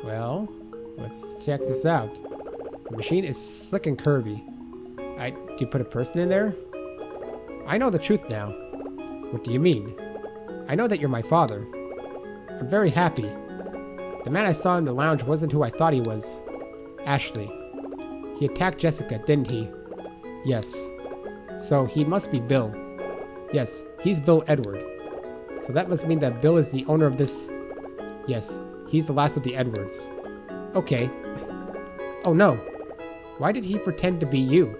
Well, let's check this out. The machine is slick and curvy. Do you put a person in there? I know the truth now. What do you mean? I know that you're my father. I'm very happy. The man I saw in the lounge wasn't who I thought he was. Ashley. He attacked Jessica, didn't he? Yes. So he must be Bill. Yes, he's Bill Edward. So that must mean that Bill is the owner of this... Yes, he's the last of the Edwards. Okay. Oh no. Why did he pretend to be you?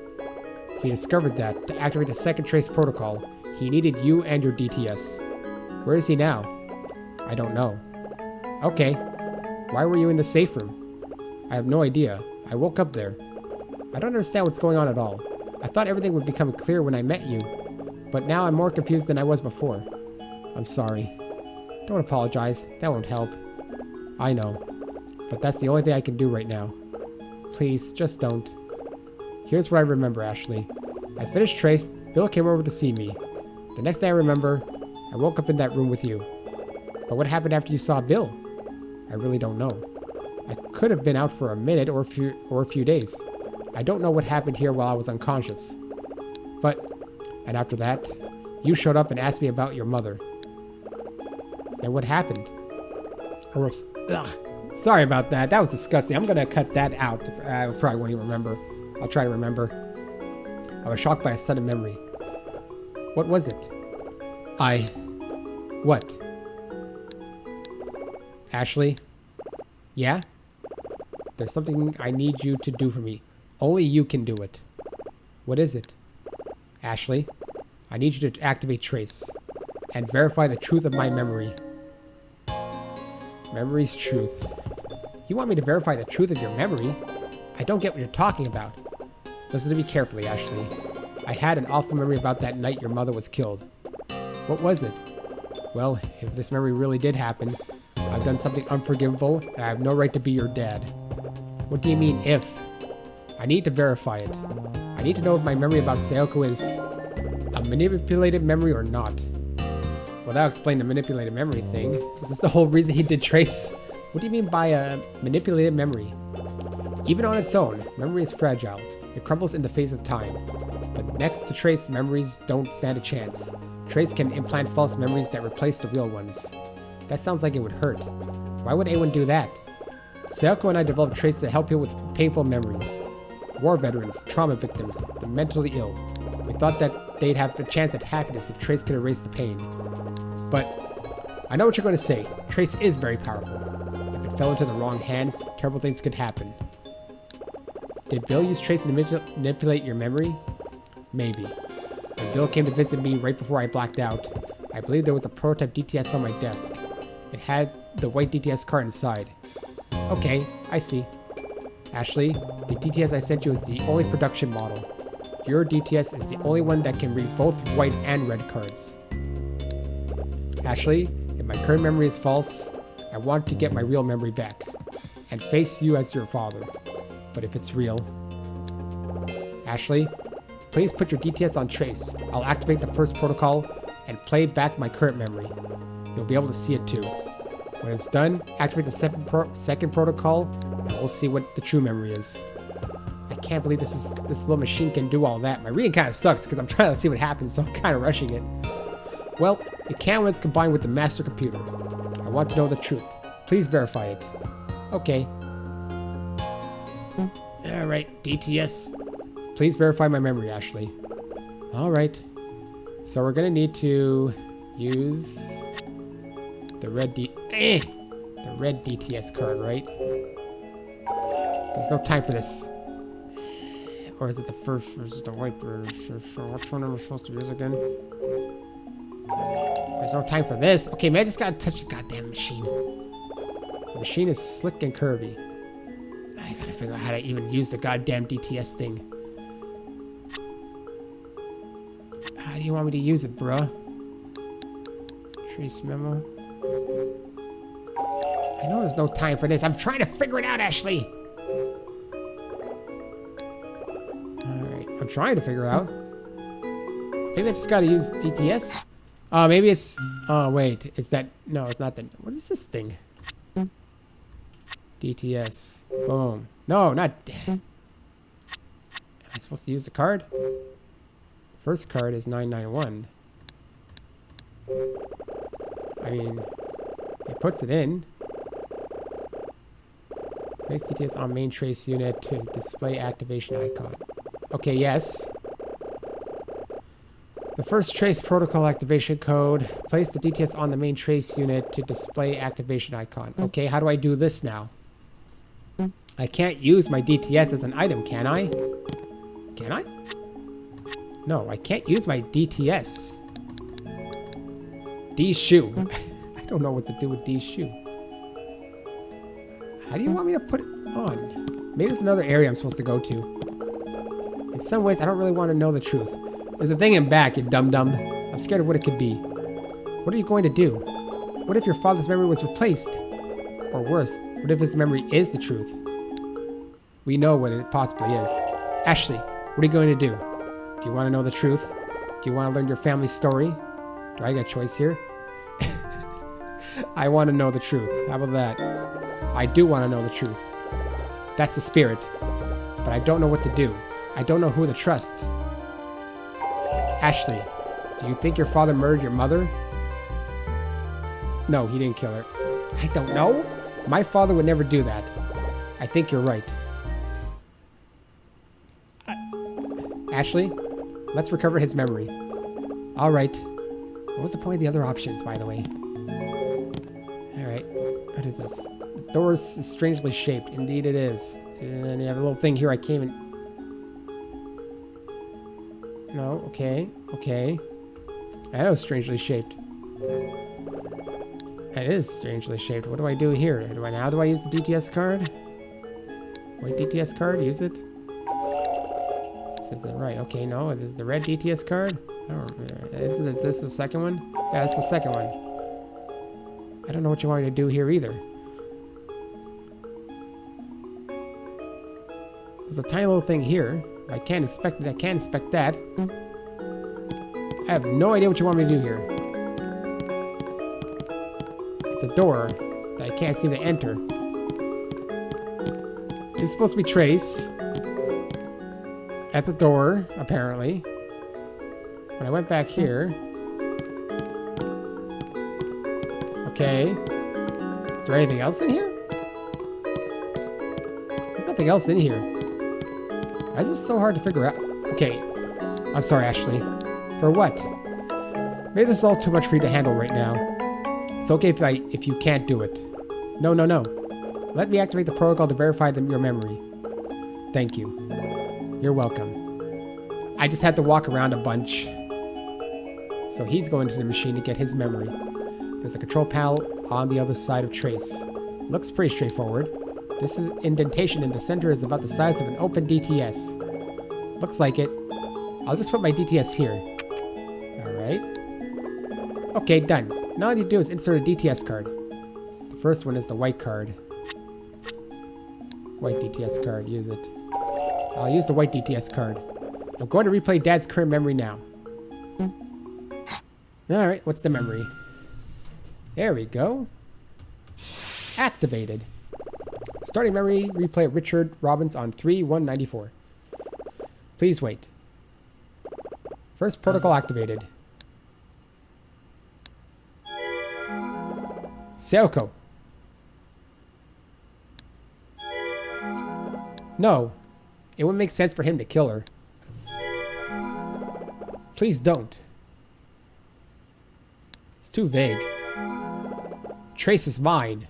He discovered that, to activate the second trace protocol, he needed you and your DTS. Where is he now? I don't know. Okay. Why were you in the safe room? I have no idea. I woke up there. I don't understand what's going on at all. I thought everything would become clear when I met you, but now I'm more confused than I was before. I'm sorry. Don't apologize. That won't help. I know. But that's the only thing I can do right now. Please, just don't. Here's what I remember, Ashley. I finished Trace, Bill came over to see me. The next day I remember, I woke up in that room with you. But what happened after you saw Bill? I really don't know. I could have been out for a minute or a few days. I don't know what happened here while I was unconscious. And after that, you showed up and asked me about your mother. And what happened? Sorry about that. That was disgusting. I'm gonna cut that out. I probably won't even remember. I'll try to remember. I was shocked by a sudden memory. What was it? What? Ashley? Yeah? There's something I need you to do for me. Only you can do it. What is it? Ashley, I need you to activate Trace and verify the truth of my memory. Memory's truth. You want me to verify the truth of your memory? I don't get what you're talking about. Listen to me carefully, Ashley. I had an awful memory about that night your mother was killed. What was it? Well, if this memory really did happen, I've done something unforgivable, and I have no right to be your dad. What do you mean, if? I need to verify it. I need to know if my memory about Sayoko is a manipulated memory or not. Well, that'll explain the manipulated memory thing. Is this the whole reason he did Trace? What do you mean by a manipulated memory? Even on its own, memory is fragile. It crumbles in the face of time. But next to Trace, memories don't stand a chance. Trace can implant false memories that replace the real ones. That sounds like it would hurt. Why would anyone do that? Sayoko and I developed Trace to help people with painful memories. War veterans, trauma victims, the mentally ill. We thought that they'd have a chance at happiness if Trace could erase the pain. But I know what you're going to say. Trace is very powerful. If it fell into the wrong hands, terrible things could happen. Did Bill use Trace to manipulate your memory? Maybe. When Bill came to visit me right before I blacked out, I believe there was a prototype DTS on my desk. It had the white DTS card inside. Okay, I see. Ashley, the DTS I sent you is the only production model. Your DTS is the only one that can read both white and red cards. Ashley, if my current memory is false, I want to get my real memory back and face you as your father. But if it's real... Ashley, please put your DTS on Trace. I'll activate the first protocol and play back my current memory. You'll be able to see it too. When it's done, activate the second protocol and we'll see what the true memory is. I can't believe this little machine can do all that. My reading kind of sucks because I'm trying to see what happens, so I'm kind of rushing it. Well, it can when it's combined with the master computer. I want to know the truth. Please verify it. Okay. Alright, DTS. Please verify my memory, Ashley. Alright. So we're gonna need to use the red DTS card, right? There's no time for this. Or is it the first versus the white version? Which one am I supposed to use again? There's no time for this. Okay, man, I just gotta touch the goddamn machine. The machine is slick and curvy. I gotta figure out how to even use the goddamn DTS thing. How do you want me to use it, bruh? Trace memo. I know there's no time for this. I'm trying to figure it out, Ashley. Alright, I'm trying to figure it out. Maybe I just gotta use DTS. Oh, maybe it's... Oh, wait. It's that... No, it's not that... What is this thing? DTS. Boom. No, not... Am I supposed to use the card? First card is 991. I mean... It puts it in. Place DTS on main trace unit to display activation icon. Okay, yes. The first trace protocol activation code. Place the DTS on the main trace unit to display activation icon. Okay, how do I do this now? I can't use my DTS as an item, can I? Can I? No, I can't use my DTS. D shoe. I don't know what to do with D shoe. How do you want me to put it on? Maybe it's another area I'm supposed to go to. In some ways, I don't really want to know the truth. There's a thing in back, you dum-dum. I'm scared of what it could be. What are you going to do? What if your father's memory was replaced? Or worse, what if his memory is the truth? We know what it possibly is. Ashley, what are you going to do? Do you want to know the truth? Do you want to learn your family story? Do I get a choice here? I want to know the truth. How about that? I do want to know the truth. That's the spirit. But I don't know what to do. I don't know who to trust. Ashley, do you think your father murdered your mother? No, he didn't kill her. I don't know. My father would never do that. I think you're right. Ashley, let's recover his memory. All right. What was the point of the other options, by the way? All right. What is this? The door is strangely shaped. Indeed it is. And then you have a little thing here I came in. No, okay, okay. I know it's strangely shaped. It is strangely shaped. What do I do here? How do I use the DTS card? White DTS card, use it. Says it right. Okay, no, this is the red DTS card. I don't remember. Is this the second one? Yeah, that's the second one. I don't know what you want me to do here either. There's a tiny little thing here. I can't inspect it. I can't inspect that. I have no idea what you want me to do here. It's a door that I can't seem to enter. It's supposed to be trace. At the door, apparently. When I went back here. Okay. Is there anything else in here? There's nothing else in here. Why is this so hard to figure out? Okay. I'm sorry, Ashley. For what? Maybe this is all too much for you to handle right now. It's okay if you can't do it. No. Let me activate the protocol to verify your memory. Thank you. You're welcome. I just had to walk around a bunch. So he's going to the machine to get his memory. There's a control panel on the other side of trace. Looks pretty straightforward. This indentation in the center is about the size of an open DTS. Looks like it. I'll just put my DTS here. Alright. Okay, done. Now all you do is insert a DTS card. The first one is the white card. White DTS card, use it. I'll use the white DTS card. I'm going to replay Dad's current memory now. Alright, what's the memory? There we go. Activated. Starting memory, replay Richard Robbins on 3/194. Please wait. First protocol activated. Seoko. No. It wouldn't make sense for him to kill her. Please don't. It's too vague. Trace is mine.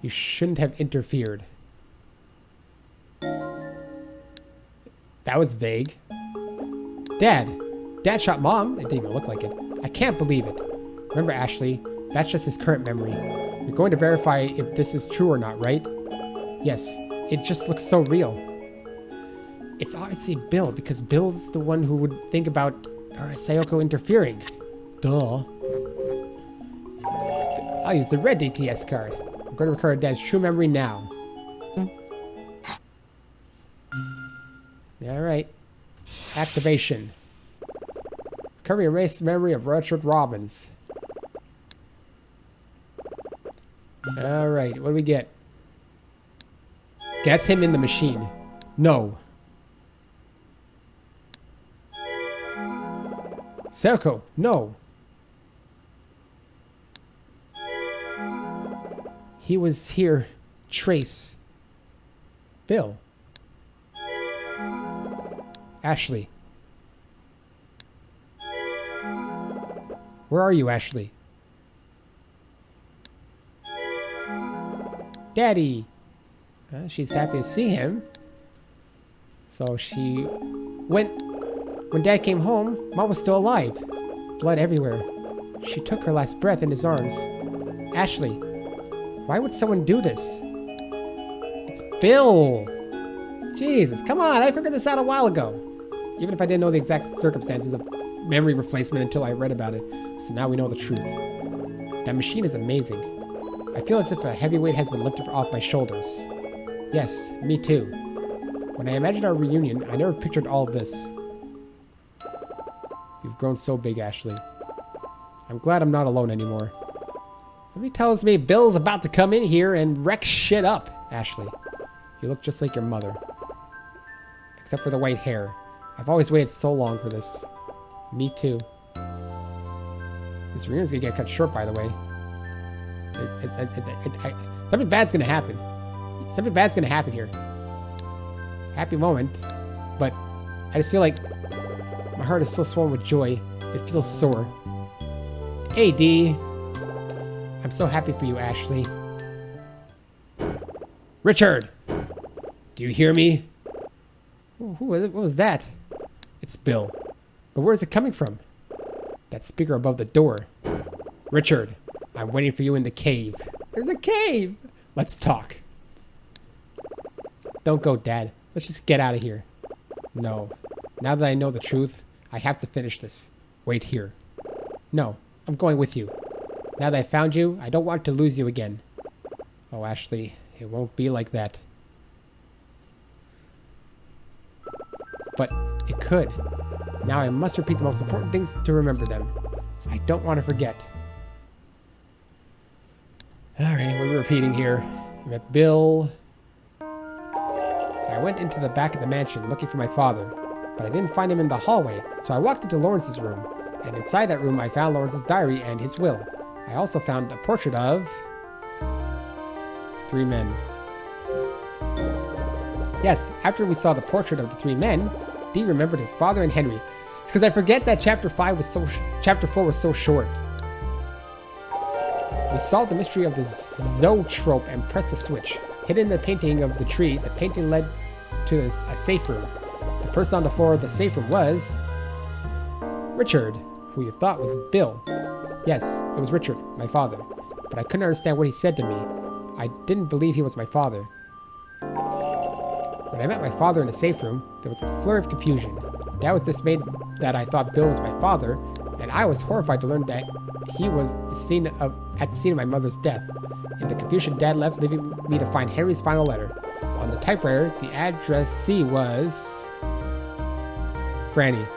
You shouldn't have interfered. That was vague. Dad shot Mom. It didn't even look like it. I can't believe it. Remember, Ashley, that's just his current memory. You're going to verify if this is true or not, right? Yes, it just looks so real. It's obviously Bill, because Bill's the one who would think about Sayoko interfering. Duh. I'll use the red DTS card. I'm going to record Dad's true memory now. Alright. Activation. Recovery erased memory of Richard Robbins. Alright, what do we get? Gets him in the machine. No. Selko, no. He was here. Trace. Bill. Ashley. Where are you, Ashley? Daddy. She's happy to see him. So she went. When Dad came home, Mom was still alive. Blood everywhere. She took her last breath in his arms. Ashley. Why would someone do this? It's Bill. Jesus, come on. I figured this out a while ago. Even if I didn't know the exact circumstances of memory replacement until I read about it. So now we know the truth. That machine is amazing. I feel as if a heavy weight has been lifted off my shoulders. Yes, me too. When I imagined our reunion, I never pictured all of this. You've grown so big, Ashley. I'm glad I'm not alone anymore. Somebody tells me Bill's about to come in here and wreck shit up, Ashley. You look just like your mother. Except for the white hair. I've always waited so long for this. Me too. This reunion's gonna get cut short, by the way. Something bad's gonna happen. Something bad's gonna happen here. Happy moment, but I just feel like my heart is so swollen with joy. It feels sore. Hey, Dee. I'm so happy for you, Ashley. Richard! Do you hear me? What was that? It's Bill. But where is it coming from? That speaker above the door. Richard, I'm waiting for you in the cave. There's a cave! Let's talk. Don't go, Dad. Let's just get out of here. No. Now that I know the truth, I have to finish this. Wait here. No, I'm going with you. Now that I found you, I don't want to lose you again. Oh, Ashley, it won't be like that. But it could. Now I must repeat the most important things to remember them. I don't want to forget. Alright, what are we repeating here? I met Bill. I went into the back of the mansion looking for my father, but I didn't find him in the hallway, so I walked into Lawrence's room. And inside that room I found Lawrence's diary and his will. I also found a portrait of 3 men. Yes, after we saw the portrait of the 3 men, Dee remembered his father and Henry. It's because I forget that chapter 4 was so short. We solved the mystery of the zoetrope and pressed the switch. Hidden in the painting of the tree, the painting led to a safe room. The person on the floor of the safe room was Richard, who you thought was Bill. Yes, it was Richard, my father. But I couldn't understand what he said to me. I didn't believe he was my father. When I met my father in the safe room, there was a flurry of confusion. Dad was dismayed that I thought Bill was my father, and I was horrified to learn that he was at the scene of my mother's death. In the confusion, Dad left, leaving me to find Henry's final letter. On the typewriter, the addressee was Franny.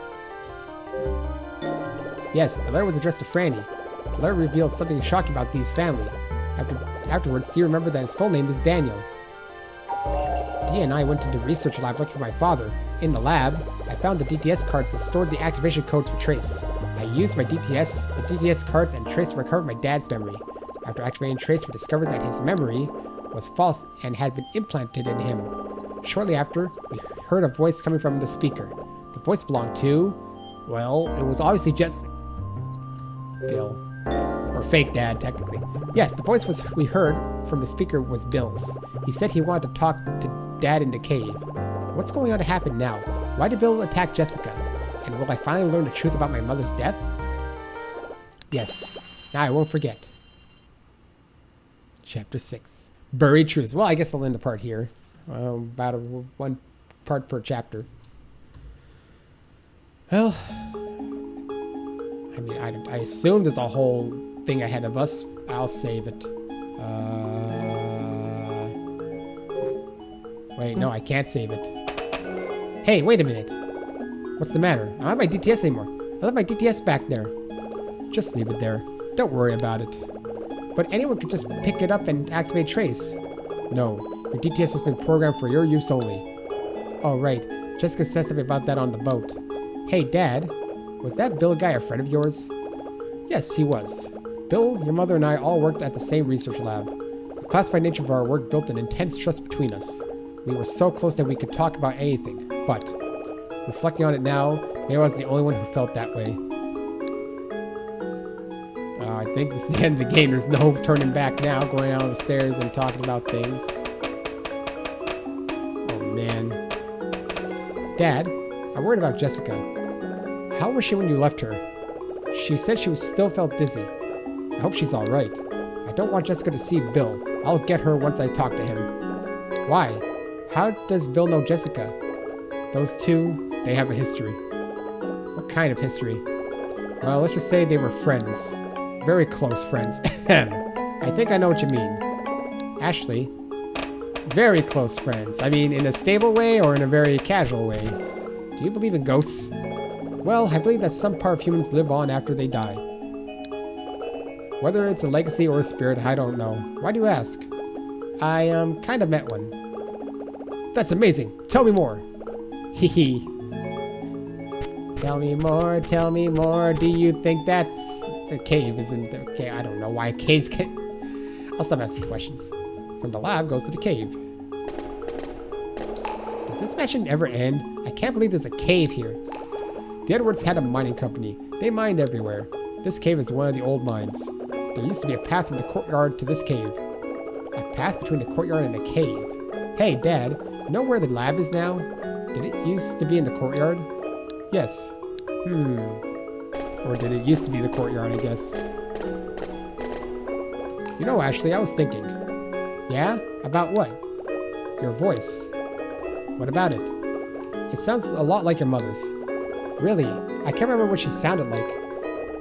Yes, the letter was addressed to Franny. The letter revealed something shocking about Dee's family. Afterwards, Dee remembered that his full name is Daniel. Dee and I went to the research lab looking for my father. In the lab, I found the DTS cards that stored the activation codes for Trace. I used the DTS cards and Trace to recover my dad's memory. After activating Trace, we discovered that his memory was false and had been implanted in him. Shortly after, we heard a voice coming from the speaker. The voice belonged to, well, it was obviously just Bill. Or fake Dad, technically. Yes, the voice we heard from the speaker was Bill's. He said he wanted to talk to Dad in the cave. What's going on to happen now? Why did Bill attack Jessica? And will I finally learn the truth about my mother's death? Yes. Now I won't forget. Chapter 6. Buried Truths. Well, I guess I'll end the part here. About 1 part per chapter. Well, I mean, I assume there's a whole thing ahead of us. I'll save it. Wait, no, I can't save it. Hey, wait a minute. What's the matter? I don't have my DTS anymore. I left my DTS back there. Just leave it there. Don't worry about it. But anyone could just pick it up and activate Trace. No, your DTS has been programmed for your use only. Oh, right. Jessica said something about that on the boat. Hey, Dad. Was that Bill guy a friend of yours? Yes, he was. Bill, your mother, and I all worked at the same research lab. The classified nature of our work built an intense trust between us. We were so close that we could talk about anything. But, reflecting on it now, maybe I was the only one who felt that way. I think this is the end of the game. There's no turning back now, going down the stairs and talking about things. Oh, man. Dad, I'm worried about Jessica. How was she when you left her? She said she still felt dizzy. I hope she's alright. I don't want Jessica to see Bill. I'll get her once I talk to him. Why? How does Bill know Jessica? Those two, they have a history. What kind of history? Well, let's just say they were friends. Very close friends. I think I know what you mean. Ashley, very close friends. I mean, in a stable way or in a very casual way. Do you believe in ghosts? Well, I believe that some part of humans live on after they die. Whether it's a legacy or a spirit, I don't know. Why do you ask? I, kind of met one. That's amazing. Tell me more. Hee hee. Tell me more, tell me more. Do you think that's... The cave isn't the cave. I don't know why caves can... I'll stop asking questions. From the lab goes to the cave. Does this mission ever end? I can't believe there's a cave here. The Edwards had a mining company. They mined everywhere. This cave is one of the old mines. There used to be a path from the courtyard to this cave. A path between the courtyard and the cave. Hey, Dad, you know where the lab is now? Did it used to be in the courtyard? Yes. Or did it used to be the courtyard, I guess? You know, Ashley, I was thinking. Yeah? About what? Your voice. What about it? It sounds a lot like your mother's. Really? I can't remember what she sounded like.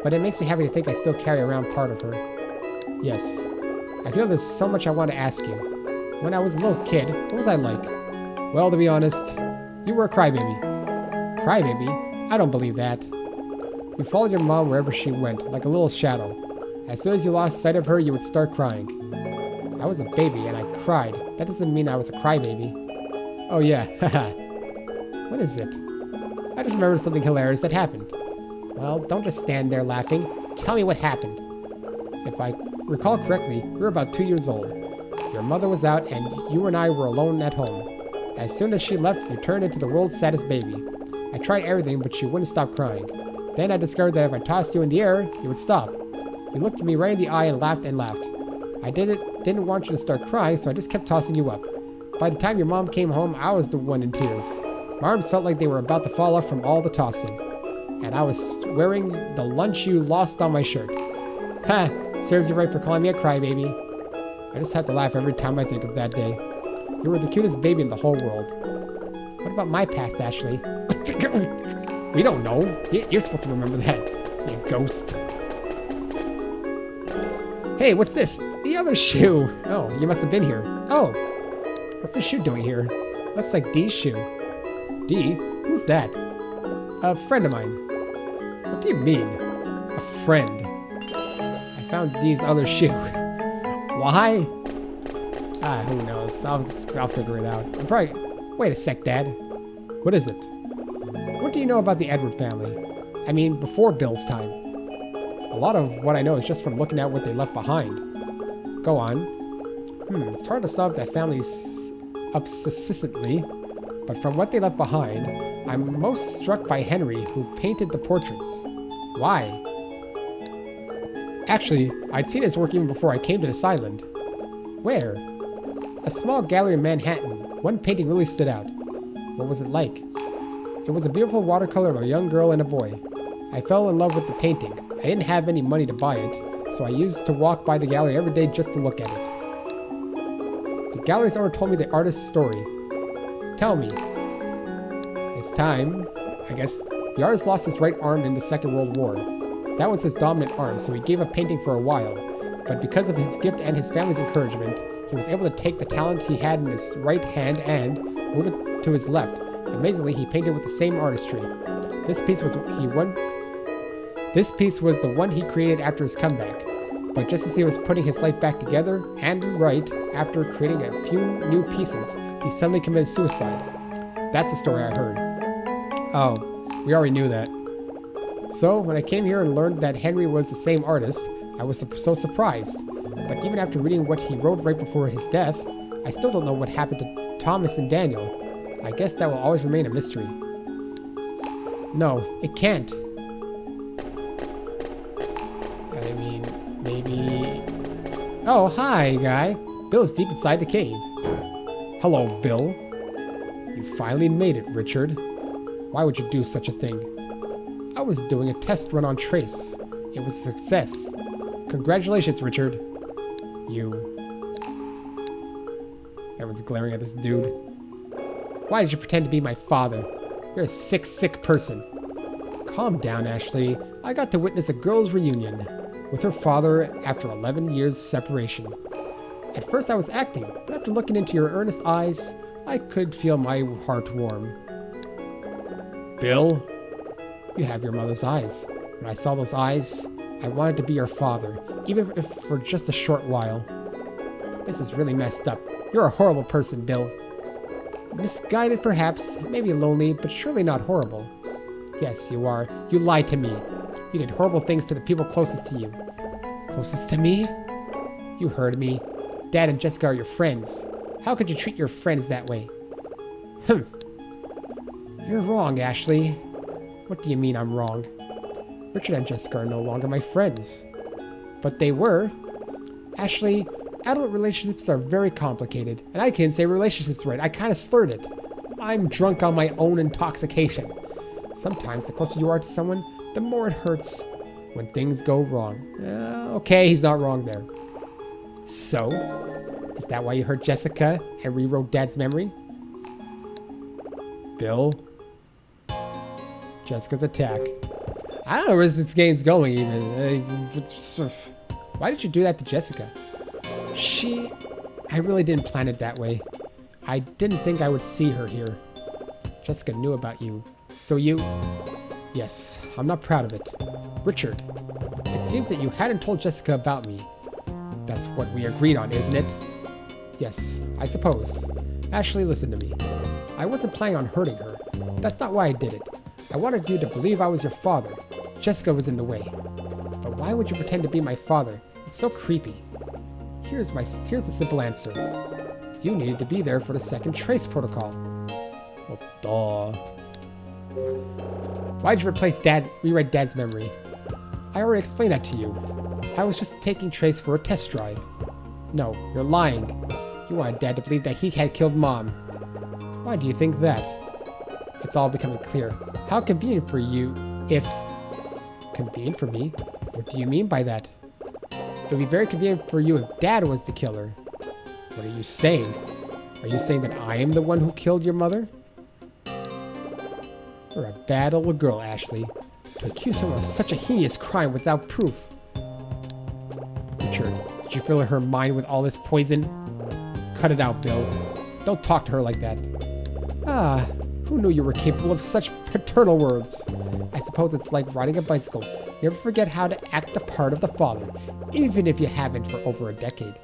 But it makes me happy to think I still carry around part of her. Yes. I feel there's so much I want to ask you. When I was a little kid, what was I like? Well, to be honest, you were a crybaby. Crybaby? I don't believe that. You followed your mom wherever she went, like a little shadow. As soon as you lost sight of her, you would start crying. I was a baby and I cried. That doesn't mean I was a crybaby. Oh yeah, haha. What is it? I just remembered something hilarious that happened. Well, don't just stand there laughing. Tell me what happened. If I recall correctly, you were about 2 years old. Your mother was out and you and I were alone at home. As soon as she left, you turned into the world's saddest baby. I tried everything, but she wouldn't stop crying. Then I discovered that if I tossed you in the air, you would stop. You looked me right in the eye and laughed and laughed. I didn't want you to start crying, so I just kept tossing you up. By the time your mom came home, I was the one in tears. My arms felt like they were about to fall off from all the tossing. And I was wearing the lunch you lost on my shirt. Ha! Serves you right for calling me a crybaby. I just have to laugh every time I think of that day. You were the cutest baby in the whole world. What about my past, Ashley? We don't know. You're supposed to remember that, you ghost. Hey, what's this? The other shoe. Oh, you must have been here. Oh, what's this shoe doing here? Looks like Dee's shoe. Dee? Who's that? A friend of mine. What do you mean? A friend. I found Dee's other shoe. Why? Who knows? I'll figure it out. I'm probably... Wait a sec, Dad. What is it? What do you know about the Edward family? I mean, before Bill's time. A lot of what I know is just from looking at what they left behind. Go on. It's hard to sum up that family's obsessively, but from what they left behind, I'm most struck by Henry, who painted the portraits. Why? Actually, I'd seen his work even before I came to this island. Where? A small gallery in Manhattan. One painting really stood out. What was it like? It was a beautiful watercolor of a young girl and a boy. I fell in love with the painting. I didn't have any money to buy it, so I used to walk by the gallery every day just to look at it. The gallery's owner told me the artist's story. Tell me. It's time. I guess the artist lost his right arm in the Second World War. That was his dominant arm, so he gave up painting for a while. But because of his gift and his family's encouragement, he was able to take the talent he had in his right hand and move it to his left. Amazingly, he painted with the same artistry. This piece was This piece was the one he created after his comeback. But just as he was putting his life back together and right after creating a few new pieces, he suddenly committed suicide. That's the story I heard. Oh, we already knew that. So, when I came here and learned that Henry was the same artist, I was so surprised. But even after reading what he wrote right before his death, I still don't know what happened to Thomas and Daniel. I guess that will always remain a mystery. No, it can't. I mean, maybe... Oh, hi, guy. Bill is deep inside the cave. Hello, Bill. You finally made it, Richard. Why would you do such a thing? I was doing a test run on Trace. It was a success. Congratulations, Richard. You... Everyone's glaring at this dude. Why did you pretend to be my father? You're a sick, sick person. Calm down, Ashley. I got to witness a girl's reunion with her father after 11 years separation. At first I was acting, but after looking into your earnest eyes, I could feel my heart warm. Bill, you have your mother's eyes. When I saw those eyes, I wanted to be your father, even if for just a short while. This is really messed up. You're a horrible person, Bill. Misguided, perhaps, maybe lonely, but surely not horrible. Yes, you are. You lied to me. You did horrible things to the people closest to you. Closest to me? You heard me. Dad and Jessica are your friends. How could you treat your friends that way? You're wrong, Ashley. What do you mean I'm wrong? Richard and Jessica are no longer my friends. But they were. Ashley, adult relationships are very complicated, and I can't say relationships right. I kind of slurred it. I'm drunk on my own intoxication. Sometimes the closer you are to someone, the more it hurts when things go wrong. Okay, he's not wrong there. So, is that why you hurt Jessica and rewrote Dad's memory? Bill? Jessica's attack. I don't know where this game's going even. Why did you do that to Jessica? I really didn't plan it that way. I didn't think I would see her here. Jessica knew about you. So you... Yes, I'm not proud of it. Richard, it seems that you hadn't told Jessica about me. That's what we agreed on, isn't it? Yes, I suppose. Ashley, listen to me. I wasn't planning on hurting her. That's not why I did it. I wanted you to believe I was your father. Jessica was in the way. But why would you pretend to be my father? It's so creepy. Here's the simple answer. You needed to be there for the second trace protocol. Well, duh. Why'd you rewrite Dad's memory? I already explained that to you. I was just taking Trace for a test drive. No, you're lying. You wanted Dad to believe that he had killed Mom. Why do you think that? It's all becoming clear. How convenient for you if... Convenient for me? What do you mean by that? It would be very convenient for you if Dad was the killer. What are you saying? Are you saying that I am the one who killed your mother? You're a bad old girl, Ashley. To accuse someone of such a heinous crime without proof. Richard, did you fill her mind with all this poison? Cut it out, Bill. Don't talk to her like that. Ah, who knew you were capable of such paternal words? I suppose it's like riding a bicycle. Never forget how to act the part of the father, even if you haven't for over a decade.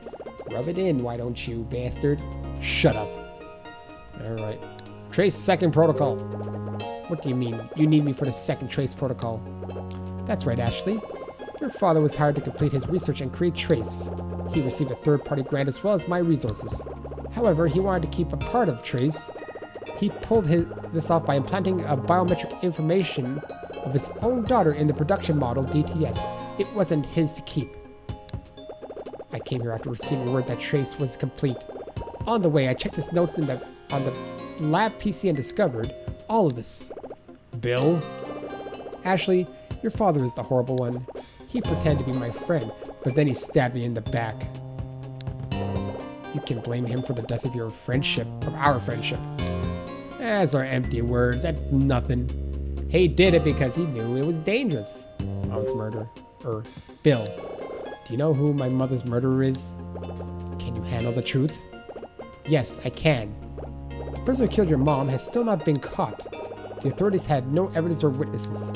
Rub it in, why don't you, bastard? Shut up. Alright. Trace second protocol. What do you mean? You need me for the second trace protocol? That's right, Ashley. Your father was hired to complete his research and create Trace. He received a third-party grant as well as my resources. However, he wanted to keep a part of Trace. He pulled this off by implanting a biometric information of his own daughter in the production model DTS. It wasn't his to keep. I came here after receiving word that Trace was complete. On the way, I checked his notes on the lab PC and discovered all of this. Bill? Ashley, your father is the horrible one. He pretended to be my friend, but then he stabbed me in the back. You can blame him for the death of your friendship, of our friendship. Those are empty words, that's nothing. He did it because he knew it was dangerous. Mom's murderer. Bill, do you know who my mother's murderer is? Can you handle the truth? Yes, I can. The person who killed your mom has still not been caught. The authorities had no evidence or witnesses,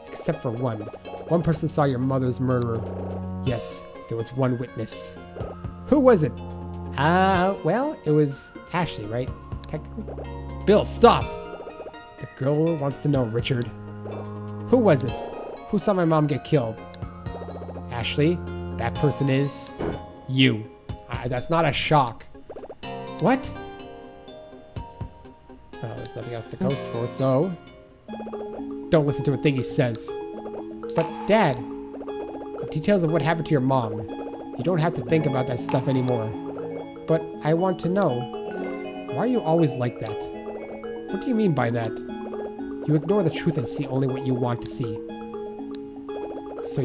except for one. One person saw your mother's murderer. Yes, there was one witness. Who was it? Well, it was Ashley, right? Technically. Bill, stop! The girl wants to know, Richard. Who was it? Who saw my mom get killed? Ashley, that person is you. That's not a shock. What? Oh, there's nothing else to go for, so don't listen to a thing he says. But Dad, the details of what happened to your mom. You don't have to think about that stuff anymore. But I want to know, why are you always like that? What do you mean by that? You ignore the truth and see only what you want to see. So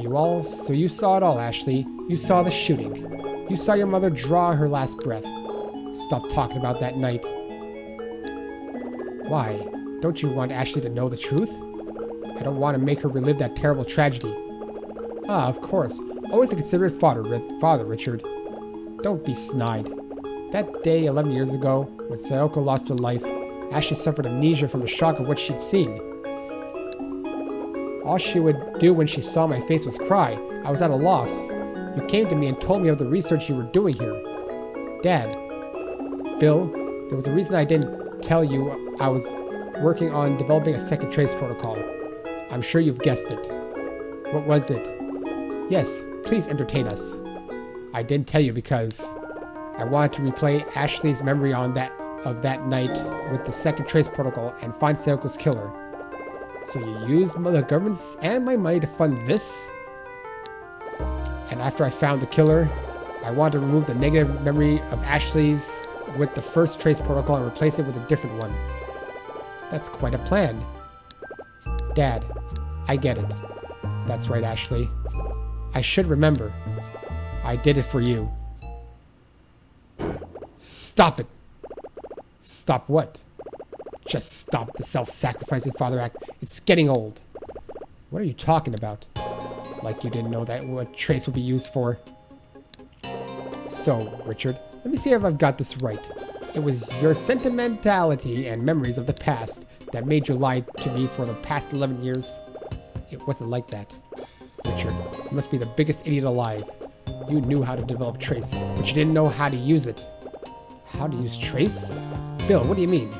you saw it all, Ashley. You saw the shooting. You saw your mother draw her last breath. Stop talking about that night. Why? Don't you want Ashley to know the truth? I don't want to make her relive that terrible tragedy. Ah, of course. Always a considerate father, Richard. Don't be snide. That day 11 years ago, when Sayoko lost her life, Ashley suffered amnesia from the shock of what she'd seen. All she would do when she saw my face was cry. I was at a loss. You came to me and told me of the research you were doing here. Dad. Bill, there was a reason I didn't tell you I was working on developing a second trace protocol. I'm sure you've guessed it. What was it? Yes, please entertain us. I didn't tell you because I wanted to replay Ashley's memory of that night with the second trace protocol and find Sayoko's killer. So you used the government's and my money to fund this? And after I found the killer, I wanted to remove the negative memory of Ashley's with the first trace protocol and replace it with a different one. That's quite a plan. Dad, I get it. That's right, Ashley. I should remember. I did it for you. Stop it. Stop what? Just stop the self-sacrificing father act. It's getting old. What are you talking about? Like you didn't know that what trace would be used for. So, Richard, let me see if I've got this right. It was your sentimentality and memories of the past that made you lie to me for the past 11 years. It wasn't like that. Richard, you must be the biggest idiot alive. You knew how to develop trace, but you didn't know how to use it. How to use trace? Bill, what do you mean?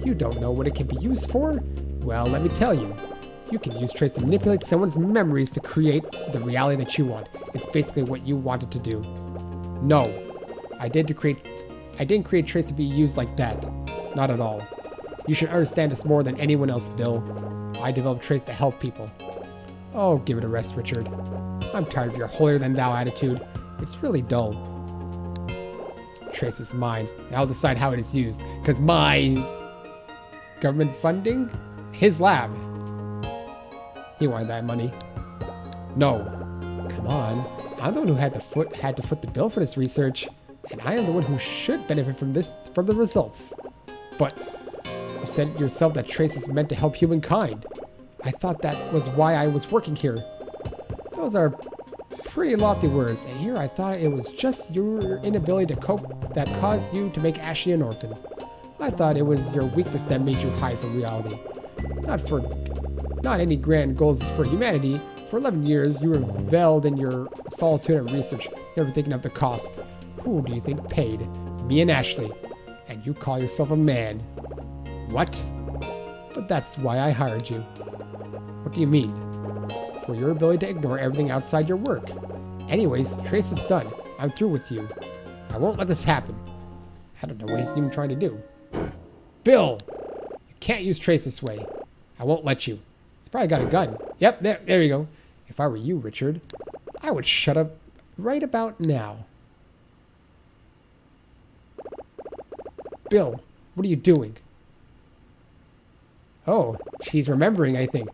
You don't know what it can be used for? Well, let me tell you. You can use trace to manipulate someone's memories to create the reality that you want. It's basically what you wanted to do. No, I didn't create trace to be used like that. Not at all. You should understand this more than anyone else, Bill. I developed trace to help people. Oh, give it a rest, Richard. I'm tired of your holier-than-thou attitude. It's really dull. Trace is mine, and I'll decide how it is used. Because my government funding? His lab. He wanted that money. No. Come on. I'm the one who had to foot the bill for this research. And I am the one who should benefit from the results. But you said yourself that trace is meant to help humankind. I thought that was why I was working here. Those are pretty lofty words, and here I thought it was just your inability to cope that caused you to make Ashley an orphan. I thought it was your weakness that made you hide from reality. Not any grand goals for humanity. For 11 years, you reveled in your solitude and research, never thinking of the cost. Who do you think paid? Me and Ashley. And you call yourself a man. What? But that's why I hired you. What do you mean? For your ability to ignore everything outside your work. Anyways, trace is done. I'm through with you. I won't let this happen. I don't know what he's even trying to do. Bill! You can't use trace this way. I won't let you. He's probably got a gun. Yep, there you go. If I were you, Richard, I would shut up right about now. Bill, what are you doing? Oh, she's remembering, I think.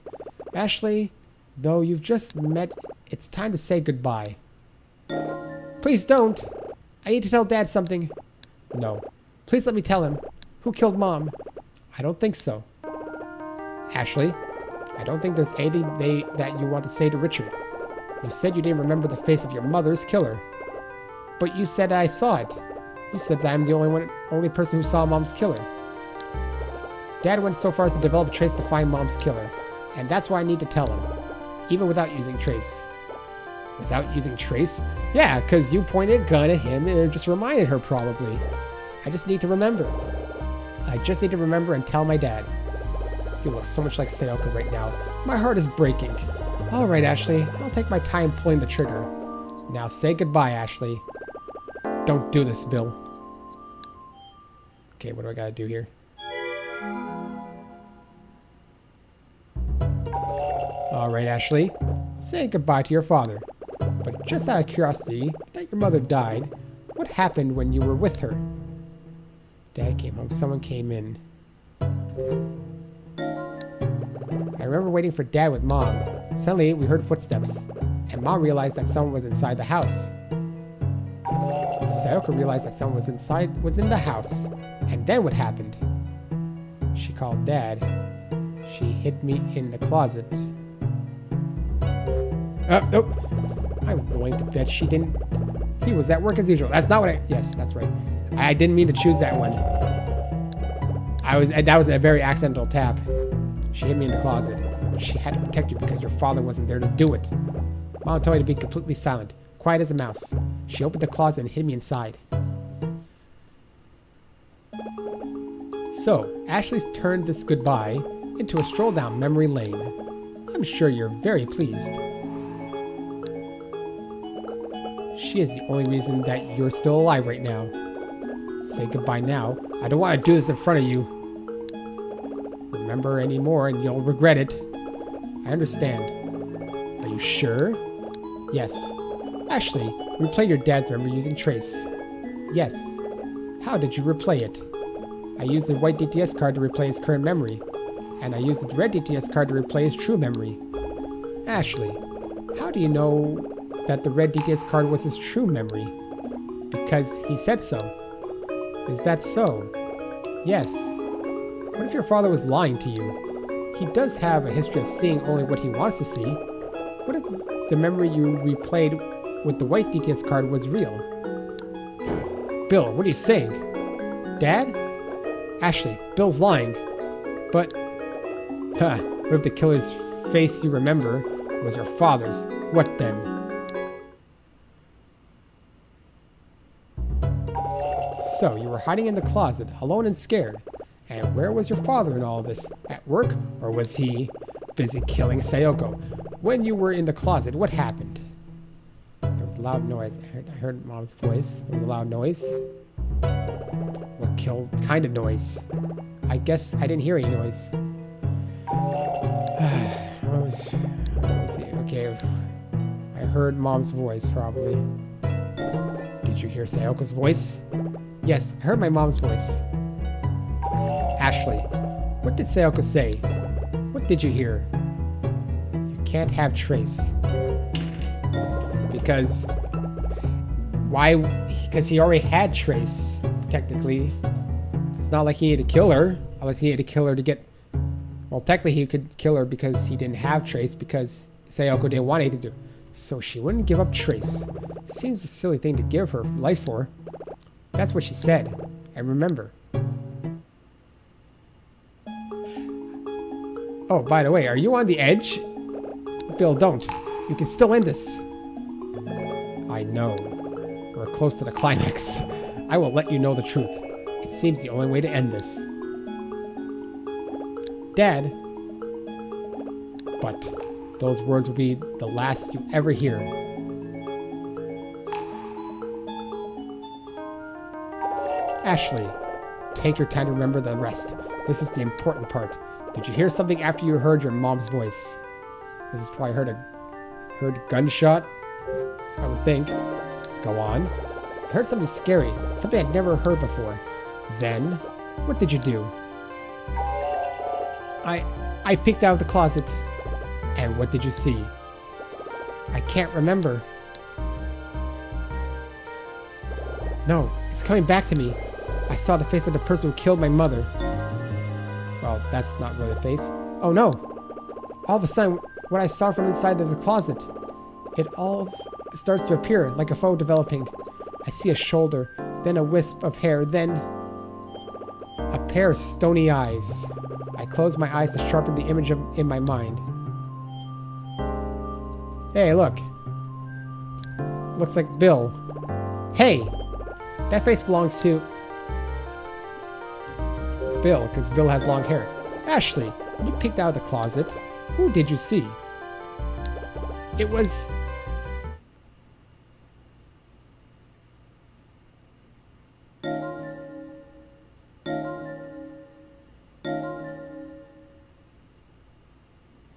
Ashley, though you've just met, it's time to say goodbye. Please don't. I need to tell Dad something. No. Please let me tell him. Who killed Mom? I don't think so. Ashley, I don't think there's anything that you want to say to Richard. You said you didn't remember the face of your mother's killer. But you said I saw it. You said that I'm the only person who saw Mom's killer. Dad went so far as to develop trace to find Mom's killer. And that's why I need to tell him. Even without using trace. Without using trace? Yeah, because you pointed a gun at him and it just reminded her probably. I just need to remember. I just need to remember and tell my dad. You look so much like Sayoko right now. My heart is breaking. Alright, Ashley. I'll take my time pulling the trigger. Now say goodbye, Ashley. Don't do this, Bill. Okay, what do I gotta do here? Alright, Ashley. Say goodbye to your father. But just out of curiosity, that your mother died, what happened when you were with her? Dad came home. Someone came in. I remember waiting for Dad with Mom. Suddenly, we heard footsteps, and Mom realized that someone was inside the house. Sayoko realized that someone was in the house. And then what happened? She called Dad. She hid me in the closet. Nope. I'm willing to bet she didn't. He was at work as usual. That's not what I. Yes, that's right. I didn't mean to choose that one. That was a very accidental tap. She hid me in the closet. She had to protect you because your father wasn't there to do it. Mom told me to be completely silent, quiet as a mouse. She opened the closet and hid me inside. So, Ashley's turned this goodbye into a stroll down memory lane. I'm sure you're very pleased. She is the only reason that you're still alive right now. Say goodbye now. I don't want to do this in front of you. Remember any more and you'll regret it. I understand. Are you sure? Yes. Ashley, replay your dad's memory using trace. Yes. How did you replay it? I used the white DTS card to replay his current memory, and I used the red DTS card to replay his true memory. Ashley, how do you know that the red DTS card was his true memory? Because he said so. Is that so? Yes. What if your father was lying to you? He does have a history of seeing only what he wants to see. What if the memory you replayed with the white DTS card was real? Bill, what are you saying? Dad? Ashley, Bill's lying. But, what if the killer's face you remember was your father's? What then? So, you were hiding in the closet, alone and scared. And where was your father in all this? At work? Or was he busy killing Sayoko? When you were in the closet, what happened? There was a loud noise. I heard Mom's voice. There was a loud noise. What kind of noise? I guess I didn't hear any noise. Okay. I heard Mom's voice, probably. Did you hear Sayoko's voice? Yes, I heard my mom's voice. Ashley, what did Sayoko say? What did you hear? You can't have trace. Because... Why? Because he already had trace, technically. It's not like he had to kill her. Unless he had to kill her to get... Well, technically he could kill her because he didn't have trace, because Sayoko didn't want anything to do. So she wouldn't give up trace. Seems a silly thing to give her life for. That's what she said. I remember. Oh, by the way, are you on the edge? Bill, don't. You can still end this. I know. We're close to the climax. I will let you know the truth. It seems the only way to end this. Dad. But those words will be the last you ever hear. Ashley, take your time to remember the rest. This is the important part. Did you hear something after you heard your mom's voice? This is probably heard a gunshot, I would think. Go on. I heard something scary, something I'd never heard before. Then, what did you do? I peeked out of the closet. And what did you see? I can't remember. No, it's coming back to me. I saw the face of the person who killed my mother. Well, that's not really a face. Oh no! All of a sudden, what I saw from inside of the closet, it all starts to appear like a photo developing. I see a shoulder, then a wisp of hair, then... A pair of stony eyes. I close my eyes to sharpen the image in my mind. Hey, look. Looks like Bill. Hey! That face belongs to Bill, because Bill has long hair. Ashley, when you peeked out of the closet, who did you see? It was...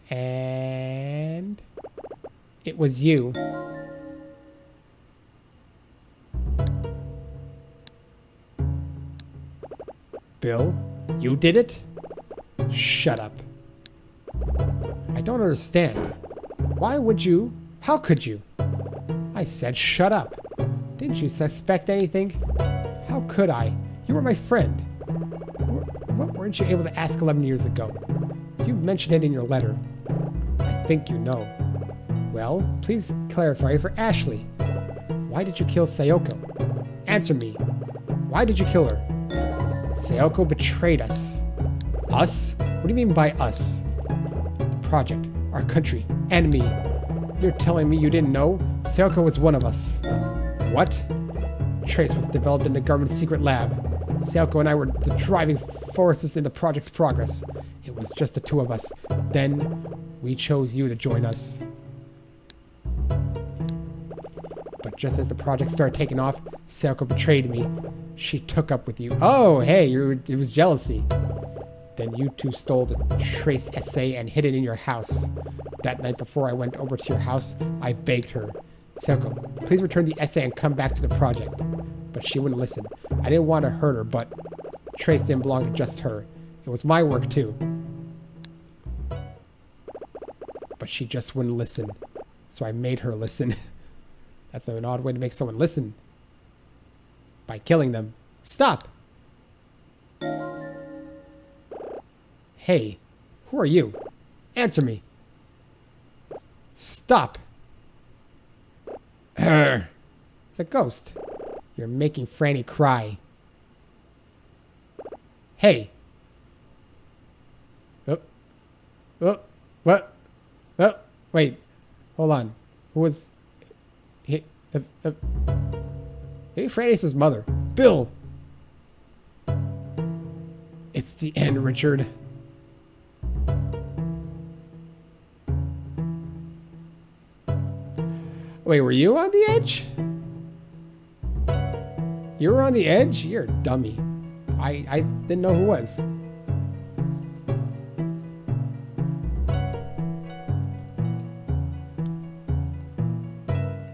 And... It was you. Bill, you did it? Shut up. I don't understand. Why would you? How could you? I said shut up. Didn't you suspect anything? How could I? You were my friend. What weren't you able to ask 11 years ago? You mentioned it in your letter. I think you know. Well, please clarify for Ashley. Why did you kill Sayoko? Answer me. Why did you kill her? Sayoko betrayed us. Us? What do you mean by us? The project, our country, and me. You're telling me you didn't know? Sayoko was one of us. What? Trace was developed in the government's secret lab. Sayoko and I were the driving forces in the project's progress. It was just the two of us. Then, we chose you to join us. But just as the project started taking off, Sayoko betrayed me. She took up with you. Oh, hey, it was jealousy. Then you two stole the Trace essay and hid it in your house. That night before I went over to your house, I begged her. Sayoko, please return the essay and come back to the project. But she wouldn't listen. I didn't want to hurt her, but Trace didn't belong to just her. It was my work too. But she just wouldn't listen. So I made her listen. That's an odd way to make someone listen. By killing them. Stop! Hey, who are you? Answer me. Stop. It's a ghost. You're making Franny cry. Hey. Oh. Oh. What? Oh. Wait. Hold on. Who was... Maybe Franny's his mother. Bill! It's the end, Richard. Wait, were you on the edge? You were on the edge? You're a dummy. I didn't know who was.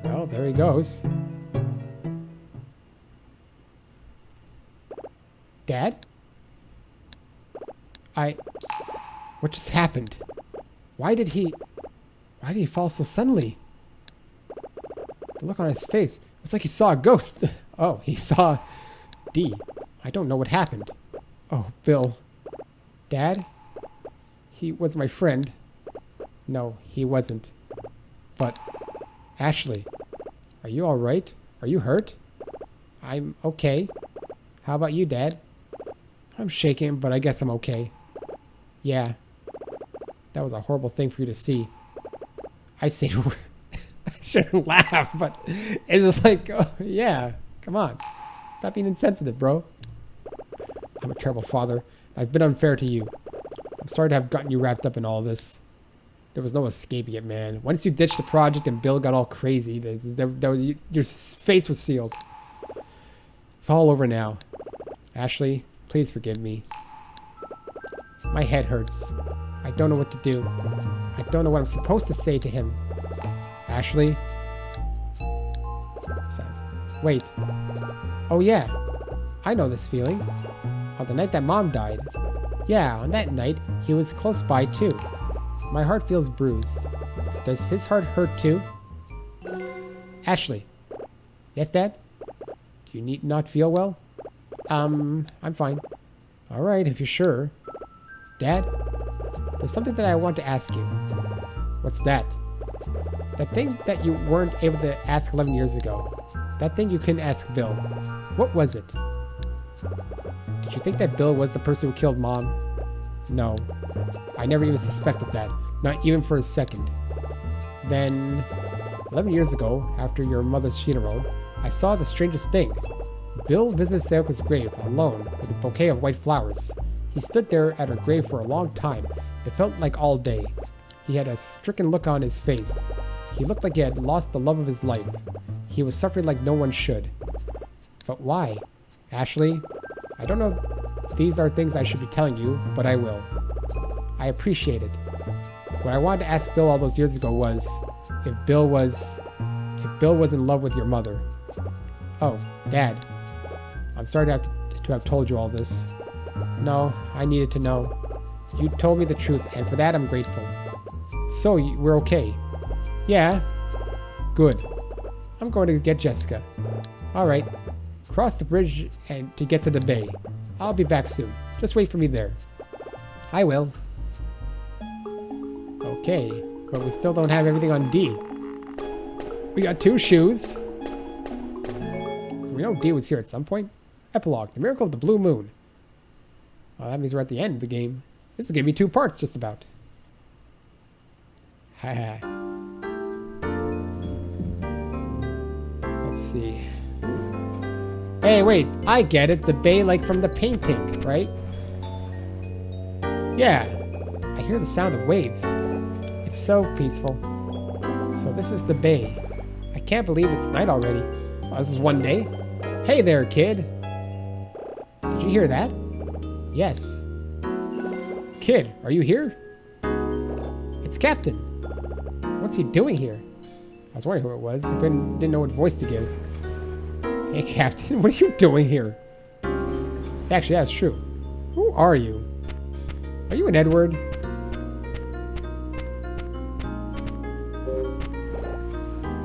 Well, there he goes. Dad? What just happened? Why did he fall so suddenly? The look on his face, it was like he saw a ghost. Oh, he saw D. I don't know what happened. Oh, Bill. Dad? He was my friend. No, he wasn't. But, Ashley, are you all right? Are you hurt? I'm okay. How about you, Dad? I'm shaking, but I guess I'm okay. Yeah. That was a horrible thing for you to see. I say, I shouldn't laugh, but it's like, oh, yeah, come on. Stop being insensitive, bro. I'm a terrible father. I've been unfair to you. I'm sorry to have gotten you wrapped up in all this. There was no escaping it, man. Once you ditched the project and Bill got all crazy, your face was sealed. It's all over now. Ashley, please forgive me. My head hurts. I don't know what to do. I don't know what I'm supposed to say to him. Ashley says, wait. Oh yeah, I know this feeling. On the night that Mom died. Yeah, on that night, he was close by too. My heart feels bruised. Does his heart hurt too? Ashley. Yes, Dad? Do you not feel well? I'm fine. Alright, if you're sure. Dad? There's something that I want to ask you. What's that? That thing that you weren't able to ask 11 years ago. That thing you couldn't ask Bill. What was it? Did you think that Bill was the person who killed Mom? No. I never even suspected that. Not even for a second. Then, 11 years ago, after your mother's funeral, I saw the strangest thing. Bill visited Sayoka's grave alone with a bouquet of white flowers. He stood there at her grave for a long time. It felt like all day. He had a stricken look on his face. He looked like he had lost the love of his life. He was suffering like no one should. But why? Ashley, I don't know if these are things I should be telling you, but I will. I appreciate it. What I wanted to ask Bill all those years ago was if Bill was in love with your mother. Oh, Dad. I'm sorry to have told you all this. No, I needed to know. You told me the truth, and for that I'm grateful. So, we're okay? Yeah. Good. I'm going to get Jessica. Alright. Cross the bridge and to get to the bay. I'll be back soon. Just wait for me there. I will. Okay, but we still don't have everything on D. We got 2 shoes. So we know D was here at some point. Epilogue, the miracle of the blue moon. Well, that means we're at the end of the game. This is going to be 2 parts just about. Haha. Let's see. Hey, wait, I get it. The bay like from the painting, right? Yeah. I hear the sound of waves. It's so peaceful. So this is the bay. I can't believe it's night already. Well, this is one day. Hey there, kid. Did you hear that? Yes. Kid, are you here? It's Captain. What's he doing here? I was wondering who it was. I didn't know what voice to give. Hey, Captain, what are you doing here? Actually, that's true. Who are you? Are you an Edward?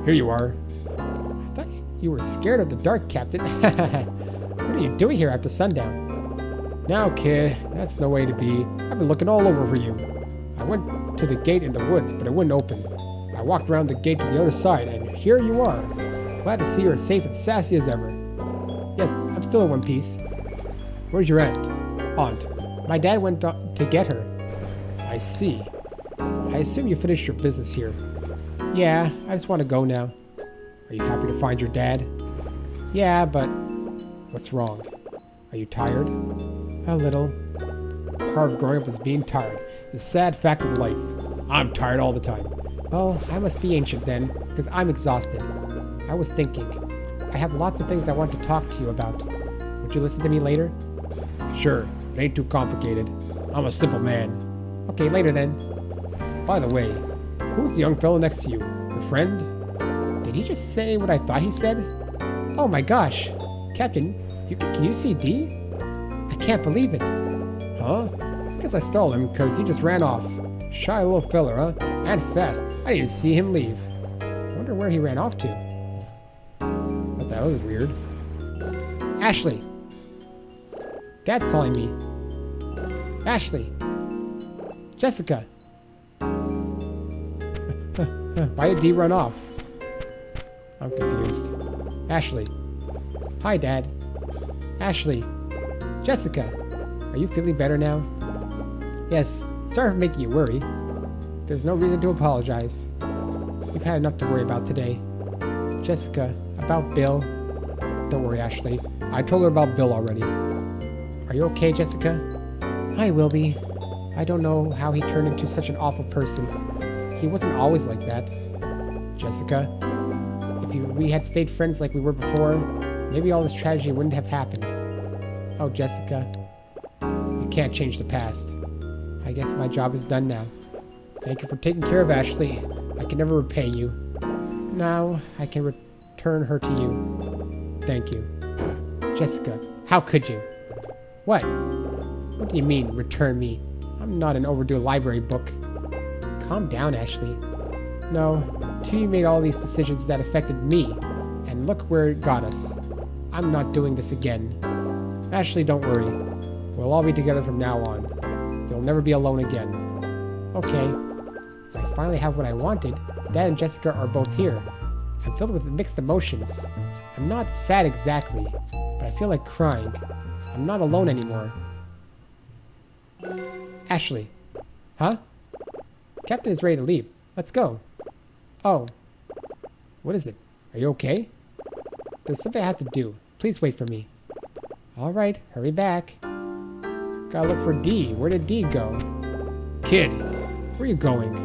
Here you are. I thought you were scared of the dark, Captain. What are you doing here after sundown? Now, kid, that's no way to be. I've been looking all over for you. I went to the gate in the woods, but it wouldn't open. I walked around the gate to the other side, and here you are. Glad to see you're as safe and sassy as ever. Yes, I'm still in one piece. Where's your aunt? My dad went to get her. I see. I assume you finished your business here. Yeah, I just want to go now. Are you happy to find your dad? Yeah, but what's wrong? Are you tired? A little. Part of growing up is being tired. The sad fact of life. I'm tired all the time. Well, I must be ancient then, because I'm exhausted. I was thinking. I have lots of things I want to talk to you about. Would you listen to me later? Sure. It ain't too complicated. I'm a simple man. Okay, later then. By the way, who's the young fellow next to you? Your friend? Did he just say what I thought he said? Oh my gosh. Captain, can you see D? I can't believe it. Huh? I guess I stole him because he just ran off. Shy little feller, huh? And fast. I didn't see him leave. I wonder where he ran off to. But that was weird. Ashley. Dad's calling me. Ashley. Jessica. Why did D run off? I'm confused. Ashley. Hi, Dad. Ashley. Jessica. Are you feeling better now? Yes. Sorry for making you worry. There's no reason to apologize. We've had enough to worry about today. Jessica, about Bill. Don't worry, Ashley. I told her about Bill already. Are you okay, Jessica? I will be. I don't know how he turned into such an awful person. He wasn't always like that. Jessica, if we had stayed friends like we were before, maybe all this tragedy wouldn't have happened. Oh, Jessica. You can't change the past. I guess my job is done now. Thank you for taking care of Ashley. I can never repay you. Now I can return her to you. Thank you. Jessica, how could you? What? What do you mean, return me? I'm not an overdue library book. Calm down, Ashley. No, you made all these decisions that affected me, and look where it got us. I'm not doing this again. Ashley, don't worry. We'll all be together from now on. You'll never be alone again. Okay. If I finally have what I wanted, Dad and Jessica are both here. I'm filled with mixed emotions. I'm not sad exactly, but I feel like crying. I'm I'm not alone anymore. Ashley. Huh? Captain is ready to leave. Let's go. Oh. What is it? Are you okay? There's something I have to do. Please wait for me. Alright, hurry back. Gotta look for D. Where did D go? Kid, where are you going?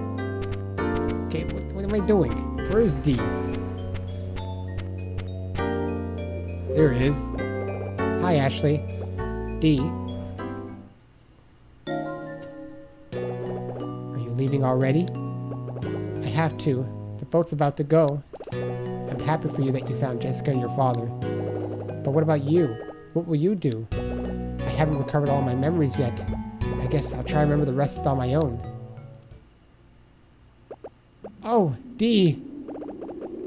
Okay, what am I doing? Where is D? There it is. Hi, Ashley. D. Are you leaving already? I have to. The boat's about to go. I'm happy for you that you found Jessica and your father. But what about you? What will you do? I haven't recovered all my memories yet. I guess I'll try to remember the rest on my own. Oh, D.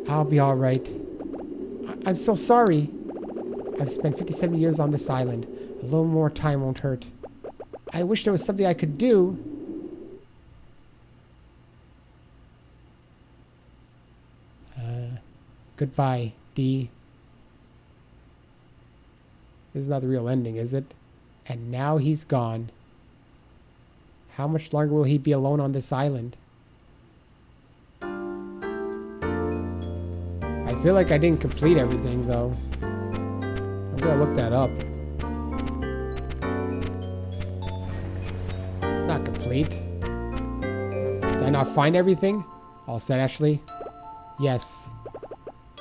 I'll be alright. I'm so sorry. I've spent 57 years on this island. A little more time won't hurt. I wish there was something I could do. Goodbye, D. This is not the real ending, is it? And now he's gone. How much longer will he be alone on this island? I feel like I didn't complete everything, though. I'm gonna look that up. It's not complete. Did I not find everything? All set, Ashley? Yes.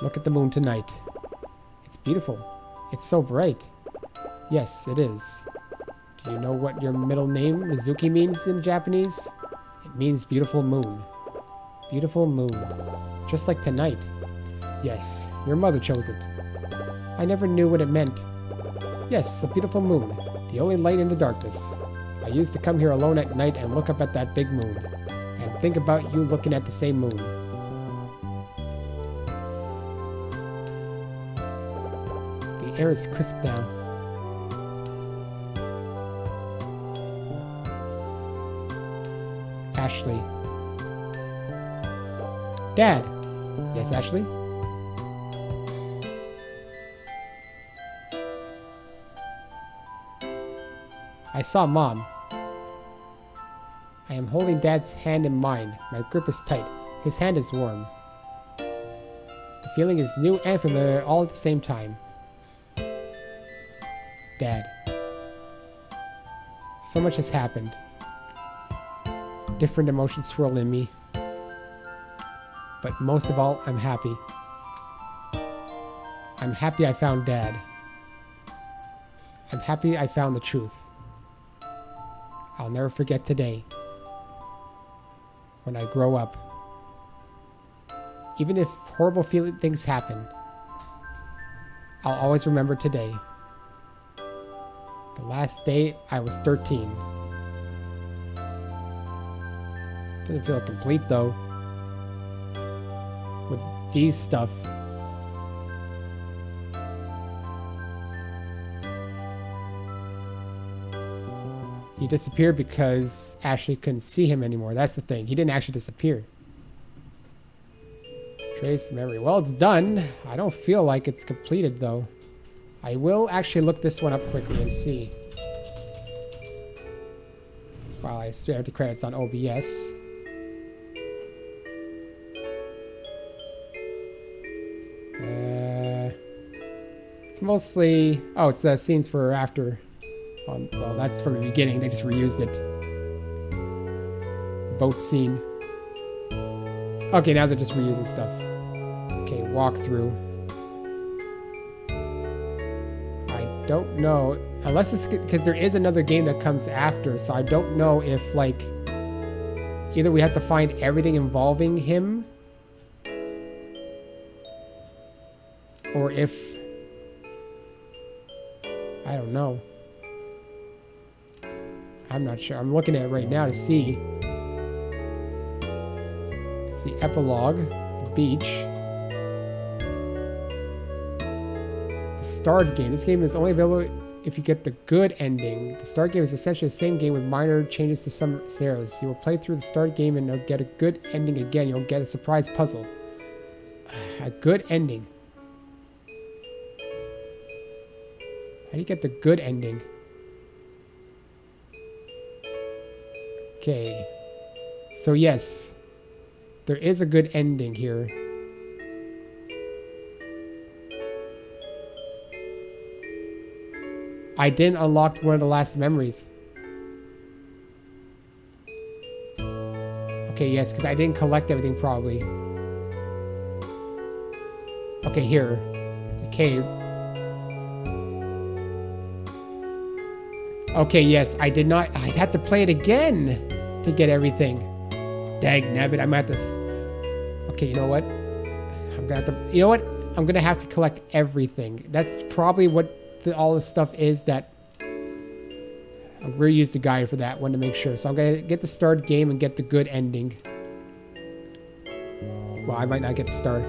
Look at the moon tonight. It's beautiful. It's so bright. Yes, it is. Do you know what your middle name, Mizuki, means in Japanese? It means beautiful moon. Beautiful moon. Just like tonight. Yes, your mother chose it. I never knew what it meant. Yes, a beautiful moon. The only light in the darkness. I used to come here alone at night and look up at that big moon. And think about you looking at the same moon. The air is crisp now. Ashley. Dad. Yes, Ashley? I saw Mom. I am holding Dad's hand in mine. My grip is tight. His hand is warm. The feeling is new and familiar all at the same time. Dad. So much has happened. Different emotions swirl in me. But most of all, I'm happy. I'm happy I found Dad. I'm happy I found the truth. I'll never forget today. When I grow up. Even if horrible things happen, I'll always remember today. The last day I was 13. Doesn't feel complete though. With D's stuff. He disappeared because Ashley couldn't see him anymore. That's the thing. He didn't actually disappear. Trace memory. Well, it's done. I don't feel like it's completed though. I will actually look this one up quickly and see. While I stare at the credits on OBS. It's mostly... Oh, it's the scenes for after. Well, that's from the beginning. They just reused it. Boat scene. Okay, now they're just reusing stuff. Okay, walkthrough. I don't know. Unless it's... Because there is another game that comes after. So I don't know if, like... Either we have to find everything involving him. Or if... I don't know. I'm not sure. I'm looking at it right now to see. Let's see. Epilogue. The beach. The start game. This game is only available if you get the good ending. The start game is essentially the same game with minor changes to some scenarios. You will play through the start game and you'll get a good ending again. You'll get a surprise puzzle. A good ending. I do you get the good ending? Okay. So yes, there is a good ending here. I didn't unlock one of the last memories. Okay, yes, because I didn't collect everything probably. Okay, here. The cave. Okay, yes, I did not. I'd have to play it again to get everything. Dag nabbit, I'm at this. Okay, you know what? I'm gonna have to. You know what? I'm gonna have to collect everything. That's probably what all this stuff is. That I'm gonna use the guide for that one to make sure. So I'm gonna get the start game and get the good ending. Well, I might not get the start.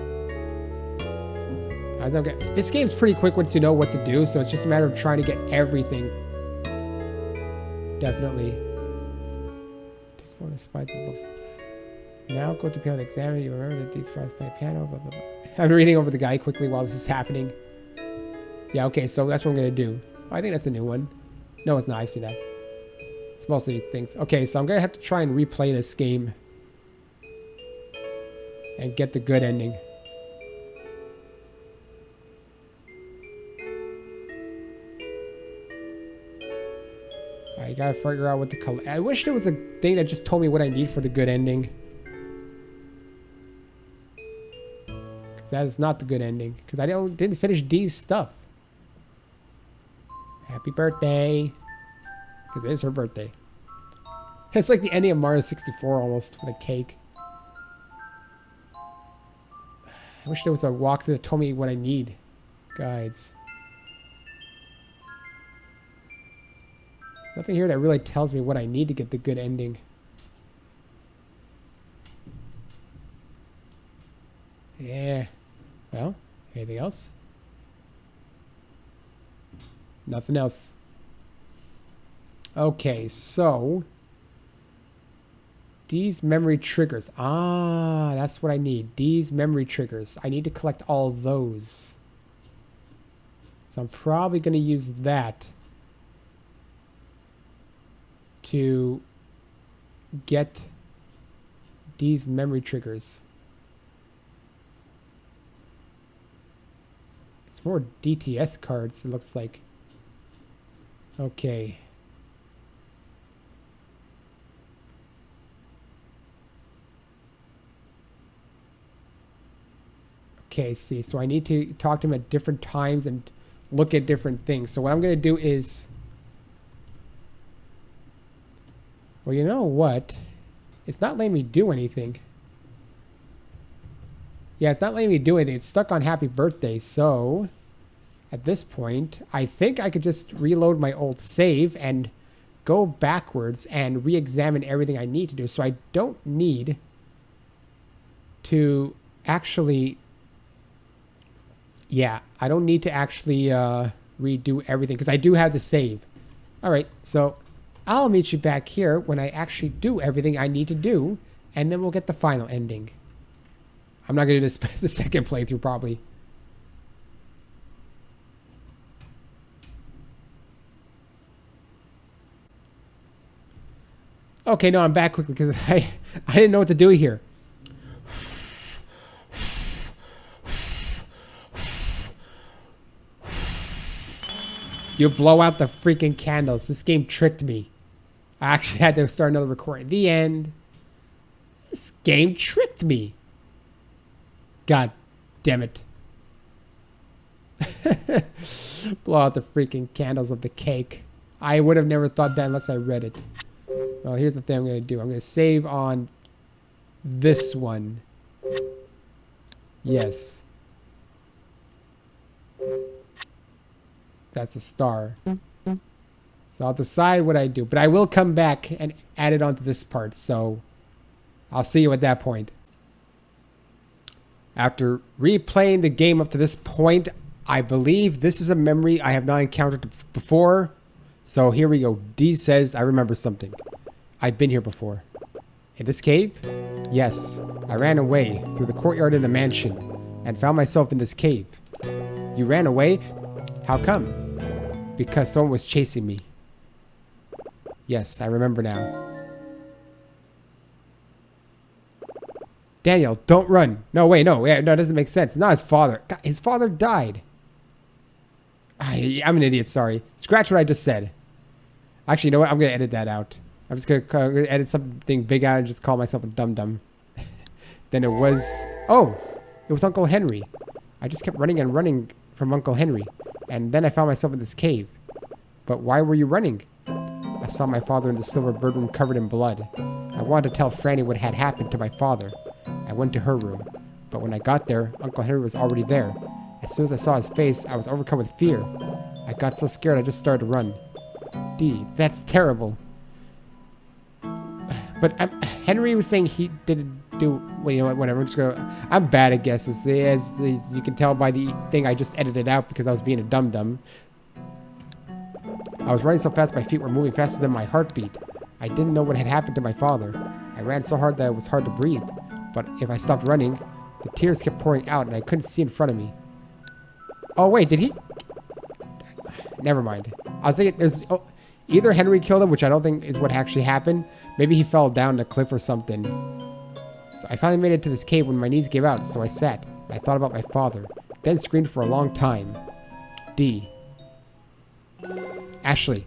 I don't get. This game's pretty quick once you know what to do. So it's just a matter of trying to get everything. Definitely. Take one of the spies in the books. Now go to piano examiner. You remember that these files play piano. Blah blah blah. I'm reading over the guide quickly while this is happening. Yeah. Okay. So that's what I'm gonna do. Oh, I think that's a new one. No, it's not. I've seen that. It's mostly things. Okay. So I'm gonna have to try and replay this game and get the good ending. I gotta figure out what to collect. I wish there was a thing that just told me what I need for the good ending. Because that is not the good ending. Because I didn't finish Dee's stuff. Happy birthday. Because it is her birthday. It's like the ending of Mario 64 almost, with a cake. I wish there was a walkthrough that told me what I need. Guides. Nothing here that really tells me what I need to get the good ending. Yeah. Well, anything else? Nothing else. Okay, so these memory triggers. Ah, that's what I need. These memory triggers. I need to collect all those. So I'm probably going to use that to get these memory triggers. It's more DTS cards, it looks like. Okay. Okay, see, so I need to talk to him at different times and look at different things. So what I'm going to do is, well, you know what? It's not letting me do anything. Yeah, it's not letting me do anything. It's stuck on happy birthday. So at this point, I think I could just reload my old save and go backwards and re-examine everything I need to do. So I don't need to actually... Yeah, I don't need to actually redo everything because I do have the save. All right, so I'll meet you back here when I actually do everything I need to do, and then we'll get the final ending. I'm not going to do this the second playthrough, probably. Okay, no, I'm back quickly because I didn't know what to do here. You blow out the freaking candles. This game tricked me. I actually had to start another recording. The end. This game tricked me. God damn it. Blow out the freaking candles of the cake. I would have never thought that unless I read it. Well, here's the thing I'm going to do. I'm going to save on this one. Yes. That's a star. So I'll decide what I do. But I will come back and add it onto this part. So I'll see you at that point. After replaying the game up to this point, I believe this is a memory I have not encountered before. So here we go. D says, I remember something. I've been here before. In this cave? Yes. I ran away through the courtyard in the mansion and found myself in this cave. You ran away? How come? Because someone was chasing me. Yes, I remember now. Daniel, don't run. No, wait, no. Yeah, no, it doesn't make sense. Not his father. God, his father died. I'm an idiot, sorry. Scratch what I just said. Actually, you know what? I'm going to edit that out. I'm just going to edit something big out and just call myself a dum-dum. Then it was... Oh, it was Uncle Henry. I just kept running and running from Uncle Henry. And then I found myself in this cave. But why were you running? I saw my father in the silver bird room covered in blood. I wanted to tell Franny what had happened to my father. I went to her room. But when I got there, Uncle Henry was already there. As soon as I saw his face, I was overcome with fear. I got so scared I just started to run. D, that's terrible. But Henry was saying he didn't do... Well, you know what, whatever. I'm bad at guesses. As you can tell by the thing I just edited out because I was being a dum-dum. I was running so fast my feet were moving faster than my heartbeat. I didn't know what had happened to my father. I ran so hard that it was hard to breathe. But if I stopped running, the tears kept pouring out and I couldn't see in front of me. Oh, wait, did he... Never mind. I was thinking either Henry killed him, which I don't think is what actually happened. Maybe he fell down the cliff or something. So I finally made it to this cave when my knees gave out, so I sat. And I thought about my father, then screamed for a long time. D. Ashley.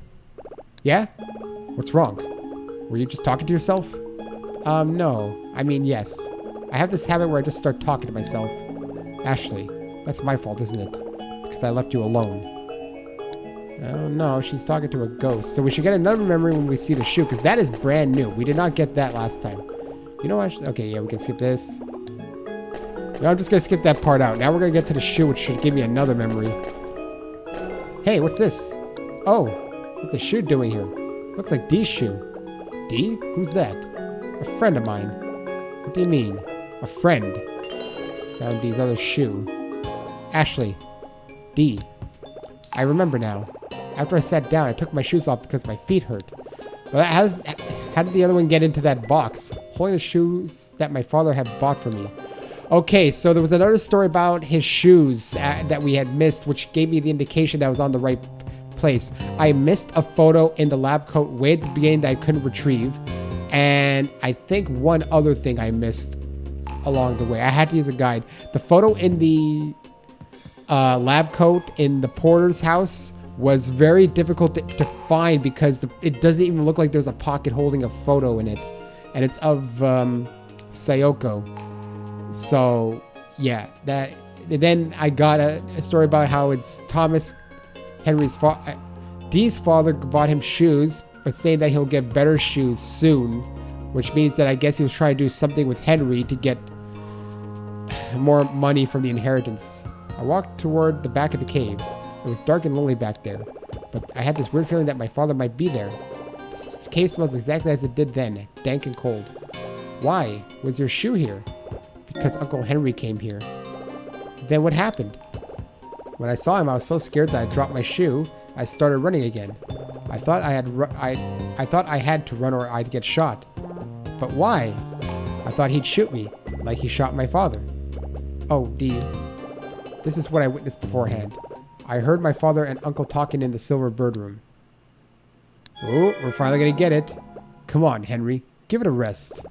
Yeah? What's wrong? Were you just talking to yourself? No. I mean, yes. I have this habit where I just start talking to myself. Ashley, that's my fault, isn't it? Because I left you alone. Oh no, she's talking to a ghost. So we should get another memory when we see the shoe, because that is brand new. We did not get that last time. You know what? Okay, yeah, we can skip this. No, I'm just going to skip that part out. Now we're going to get to the shoe, which should give me another memory. Hey, what's this? Oh, what's the shoe doing here? Looks like D's shoe. D? Who's that? A friend of mine. What do you mean? A friend. Found D's other shoe. Ashley. D. I remember now. After I sat down, I took my shoes off because my feet hurt. Well, how did the other one get into that box? Holding the shoes that my father had bought for me. Okay, so there was another story about his shoes that we had missed, which gave me the indication that I was on the right place. I missed a photo in the lab coat way at the beginning that I couldn't retrieve. And I think one other thing I missed along the way. I had to use a guide. The photo in the lab coat in the porter's house was very difficult to find because it doesn't even look like there's a pocket holding a photo in it. And it's of Sayoko. So, yeah. Then I got a story about how it's Thomas Henry's father. Dee's father bought him shoes, but saying that he'll get better shoes soon. Which means that I guess he was trying to do something with Henry to get more money from the inheritance. I walked toward the back of the cave. It was dark and lonely back there, but I had this weird feeling that my father might be there. This cave smells exactly as it did then, dank and cold. Why was your shoe here? Because Uncle Henry came here. Then what happened? When I saw him, I was so scared that I dropped my shoe. I started running again. I thought I had to run or I'd get shot. But why? I thought he'd shoot me, like he shot my father. Oh, D. This is what I witnessed beforehand. I heard my father and uncle talking in the silver bird room. Oh, we're finally gonna get it. Come on, Henry. Give it a rest.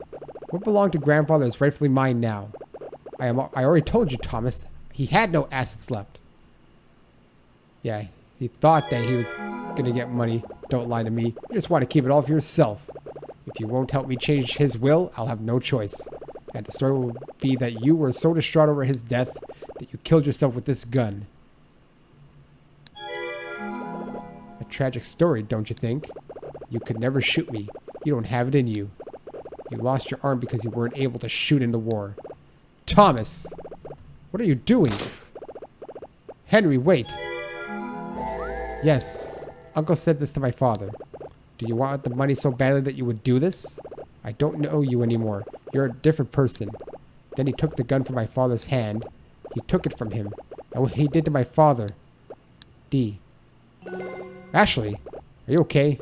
What belonged to grandfather is rightfully mine now. I already told you, Thomas. He had no assets left. Yeah, he thought that he was gonna get money. Don't lie to me. You just want to keep it all for yourself. If you won't help me change his will, I'll have no choice. And the story will be that you were so distraught over his death that you killed yourself with this gun. A tragic story, don't you think? You could never shoot me. You don't have it in you. You lost your arm because you weren't able to shoot in the war. Thomas! What are you doing? Henry, wait. Yes. Uncle said this to my father. Do you want the money so badly that you would do this? I don't know you anymore. You're a different person. Then he took the gun from my father's hand. He took it from him. And what he did to my father. D. Ashley, are you okay?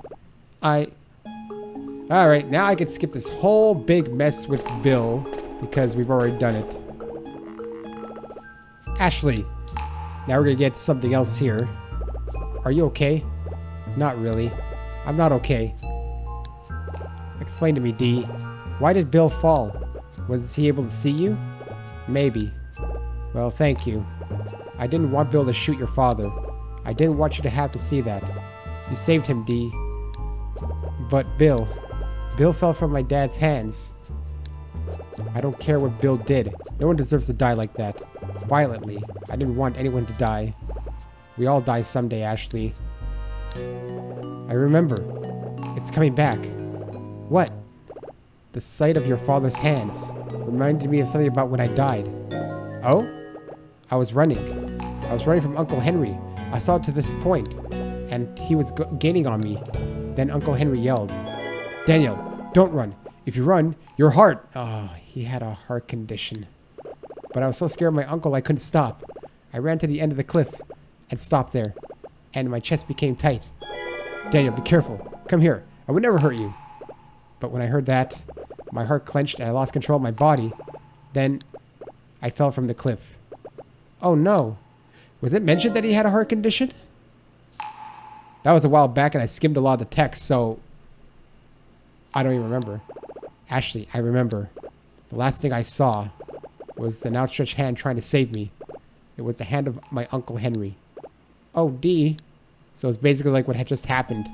Alright, now I can skip this whole big mess with Bill because we've already done it. Ashley, now we're going to get something else here. Are you okay? Not really. I'm not okay. Explain to me, Dee. Why did Bill fall? Was he able to see you? Maybe. Well, thank you. I didn't want Bill to shoot your father. I didn't want you to have to see that. You saved him, Dee. But Bill fell from my dad's hands. I don't care what Bill did. No one deserves to die like that. Violently. I didn't want anyone to die. We all die someday, Ashley. I remember. It's coming back. What? The sight of your father's hands reminded me of something about when I died. Oh? I was running. I was running from Uncle Henry. I saw it to this point, and he was gaining on me. Then Uncle Henry yelled, Daniel, don't run. If you run, your heart... Oh, he had a heart condition. But I was so scared of my uncle I couldn't stop. I ran to the end of the cliff and stopped there, and my chest became tight. Daniel, be careful. Come here. I would never hurt you. But when I heard that, my heart clenched and I lost control of my body. Then I fell from the cliff. Oh no. Was it mentioned that he had a heart condition? That was a while back and I skimmed a lot of the text, so I don't even remember. Ashley, I remember. The last thing I saw was an outstretched hand trying to save me. It was the hand of my Uncle Henry. Oh, Dee. So it's basically like what had just happened.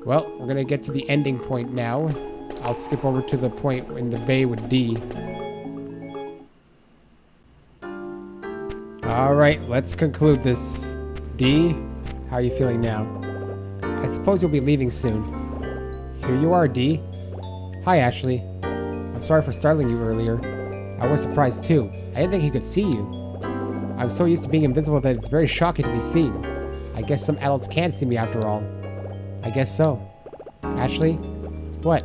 Well, we're going to get to the ending point now. I'll skip over to the point in the bay with Dee. Alright, let's conclude this. Dee, how are you feeling now? I suppose you'll be leaving soon. Here you are, Dee. Hi, Ashley. I'm sorry for startling you earlier. I was surprised too. I didn't think he could see you. I'm so used to being invisible that it's very shocking to be seen. I guess some adults can see me after all. I guess so. Ashley? What?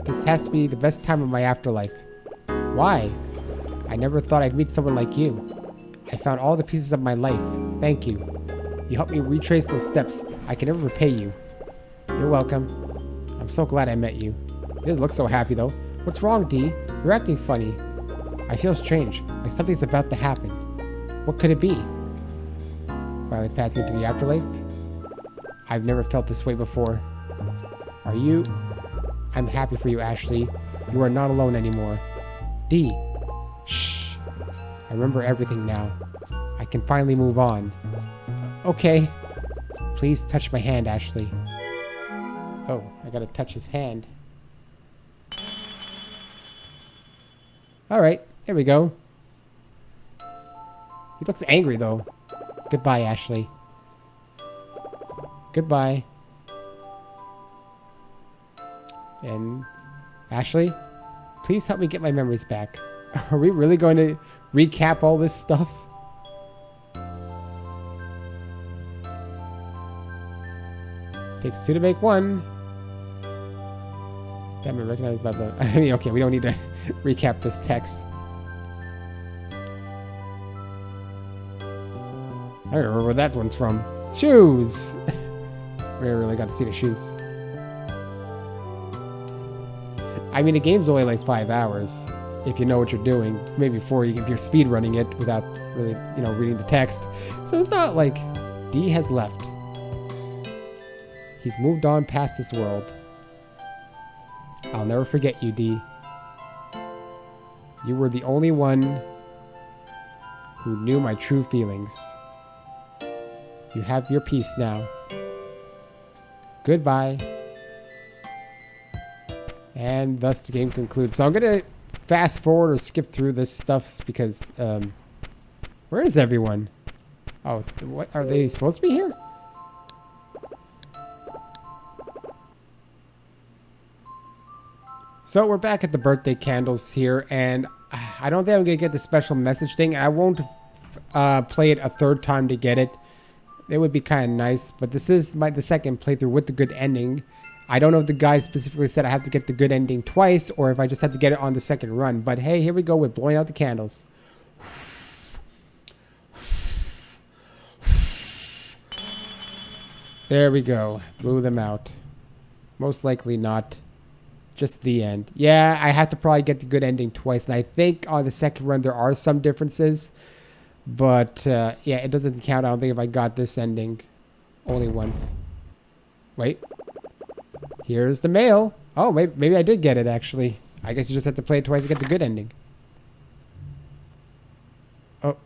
This has to be the best time of my afterlife. Why? I never thought I'd meet someone like you. I found all the pieces of my life. Thank you. You helped me retrace those steps. I can never repay you. You're welcome. I'm so glad I met you. You didn't look so happy though. What's wrong, Dee? You're acting funny. I feel strange, like something's about to happen. What could it be? Finally passing into the afterlife? I've never felt this way before. Are you? I'm happy for you, Ashley. You are not alone anymore. Dee. Shh. I remember everything now. I can finally move on. Okay. Please touch my hand, Ashley. Oh, I gotta touch his hand. Alright, there we go. He looks angry, though. Goodbye, Ashley. Goodbye. And Ashley, please help me get my memories back. Are we really going to recap all this stuff? Takes two to make one. Damn it, recognized by the... I mean, okay, we don't need to recap this text. I don't remember where that one's from. Shoes! We never really got to see the shoes. I mean, the game's only like 5 hours, if you know what you're doing. Maybe 4 if you're speed running it without really, reading the text. So it's not like Dee has left. He's moved on past this world. I'll never forget you, Dee. You were the only one who knew my true feelings. You have your peace now. Goodbye. And thus the game concludes. So I'm going to fast forward or skip through this stuff because, where is everyone? Oh, what are they supposed to be here? So we're back at the birthday candles here, and I don't think I'm going to get the special message thing. I won't play it a third time to get it. It would be kind of nice, but this is the second playthrough with the good ending. I don't know if the guide specifically said I have to get the good ending twice, or if I just have to get it on the second run. But hey, here we go with blowing out the candles. There we go. Blew them out. Most likely not. Just the end. Yeah, I have to probably get the good ending twice. And I think on the second run there are some differences. But yeah, it doesn't count. I don't think if I got this ending only once. Wait. Here's the mail. Oh, maybe I did get it, actually. I guess you just have to play it twice to get the good ending. Oh.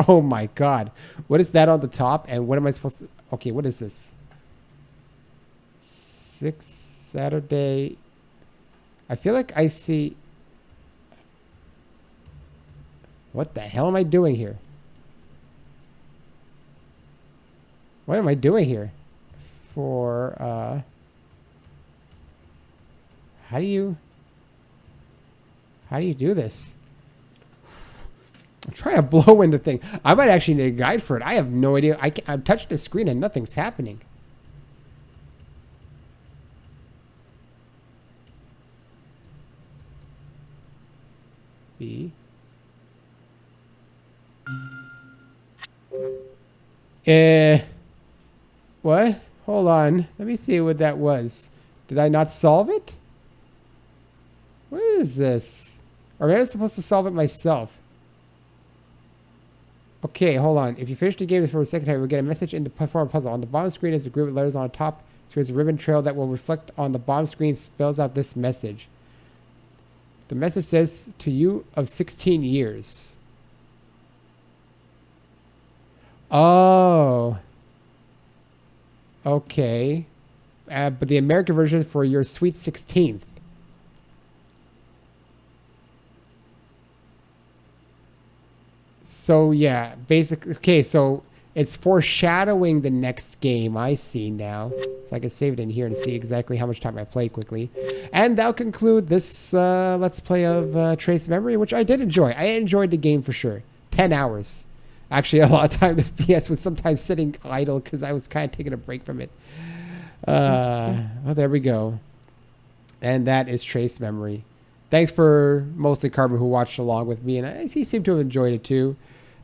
Oh my god. What is that on the top? And what am I supposed to... Okay, what is this? 6 Saturday... I feel like I see... What the hell am I doing here? What am I doing here? For, How do you do this? I'm trying to blow into thing. I might actually need a guide for it. I have no idea. I'm touching the screen and nothing's happening. B. What? Hold on. Let me see what that was. Did I not solve it? What is this? Or am I supposed to solve it myself? Okay, hold on. If you finish the game for a second time, you'll get a message in the platform puzzle. On the bottom screen is a grid with letters on the top. There's a ribbon trail that will reflect on the bottom screen, spells out this message. The message says, to you of 16 years. Oh. Okay. But the American version is for your sweet 16th. So yeah, basically, okay, so it's foreshadowing the next game. I see now. So I can save it in here and see exactly how much time I play quickly. And that'll conclude this Let's Play of Trace Memory, which I did enjoy. I enjoyed the game for sure. 10 hours. Actually, a lot of time this DS was sometimes sitting idle because I was kind of taking a break from it. Well, there we go. And that is Trace Memory. Thanks for mostly Carbon who watched along with me, and he seemed to have enjoyed it too.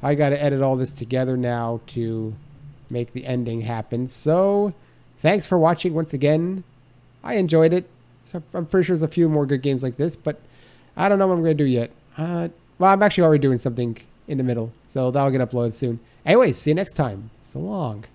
I got to edit all this together now to make the ending happen. So, thanks for watching once again. I enjoyed it. So I'm pretty sure there's a few more good games like this, but I don't know what I'm going to do yet. Well, I'm actually already doing something in the middle, so that'll get uploaded soon. Anyways, see you next time. So long.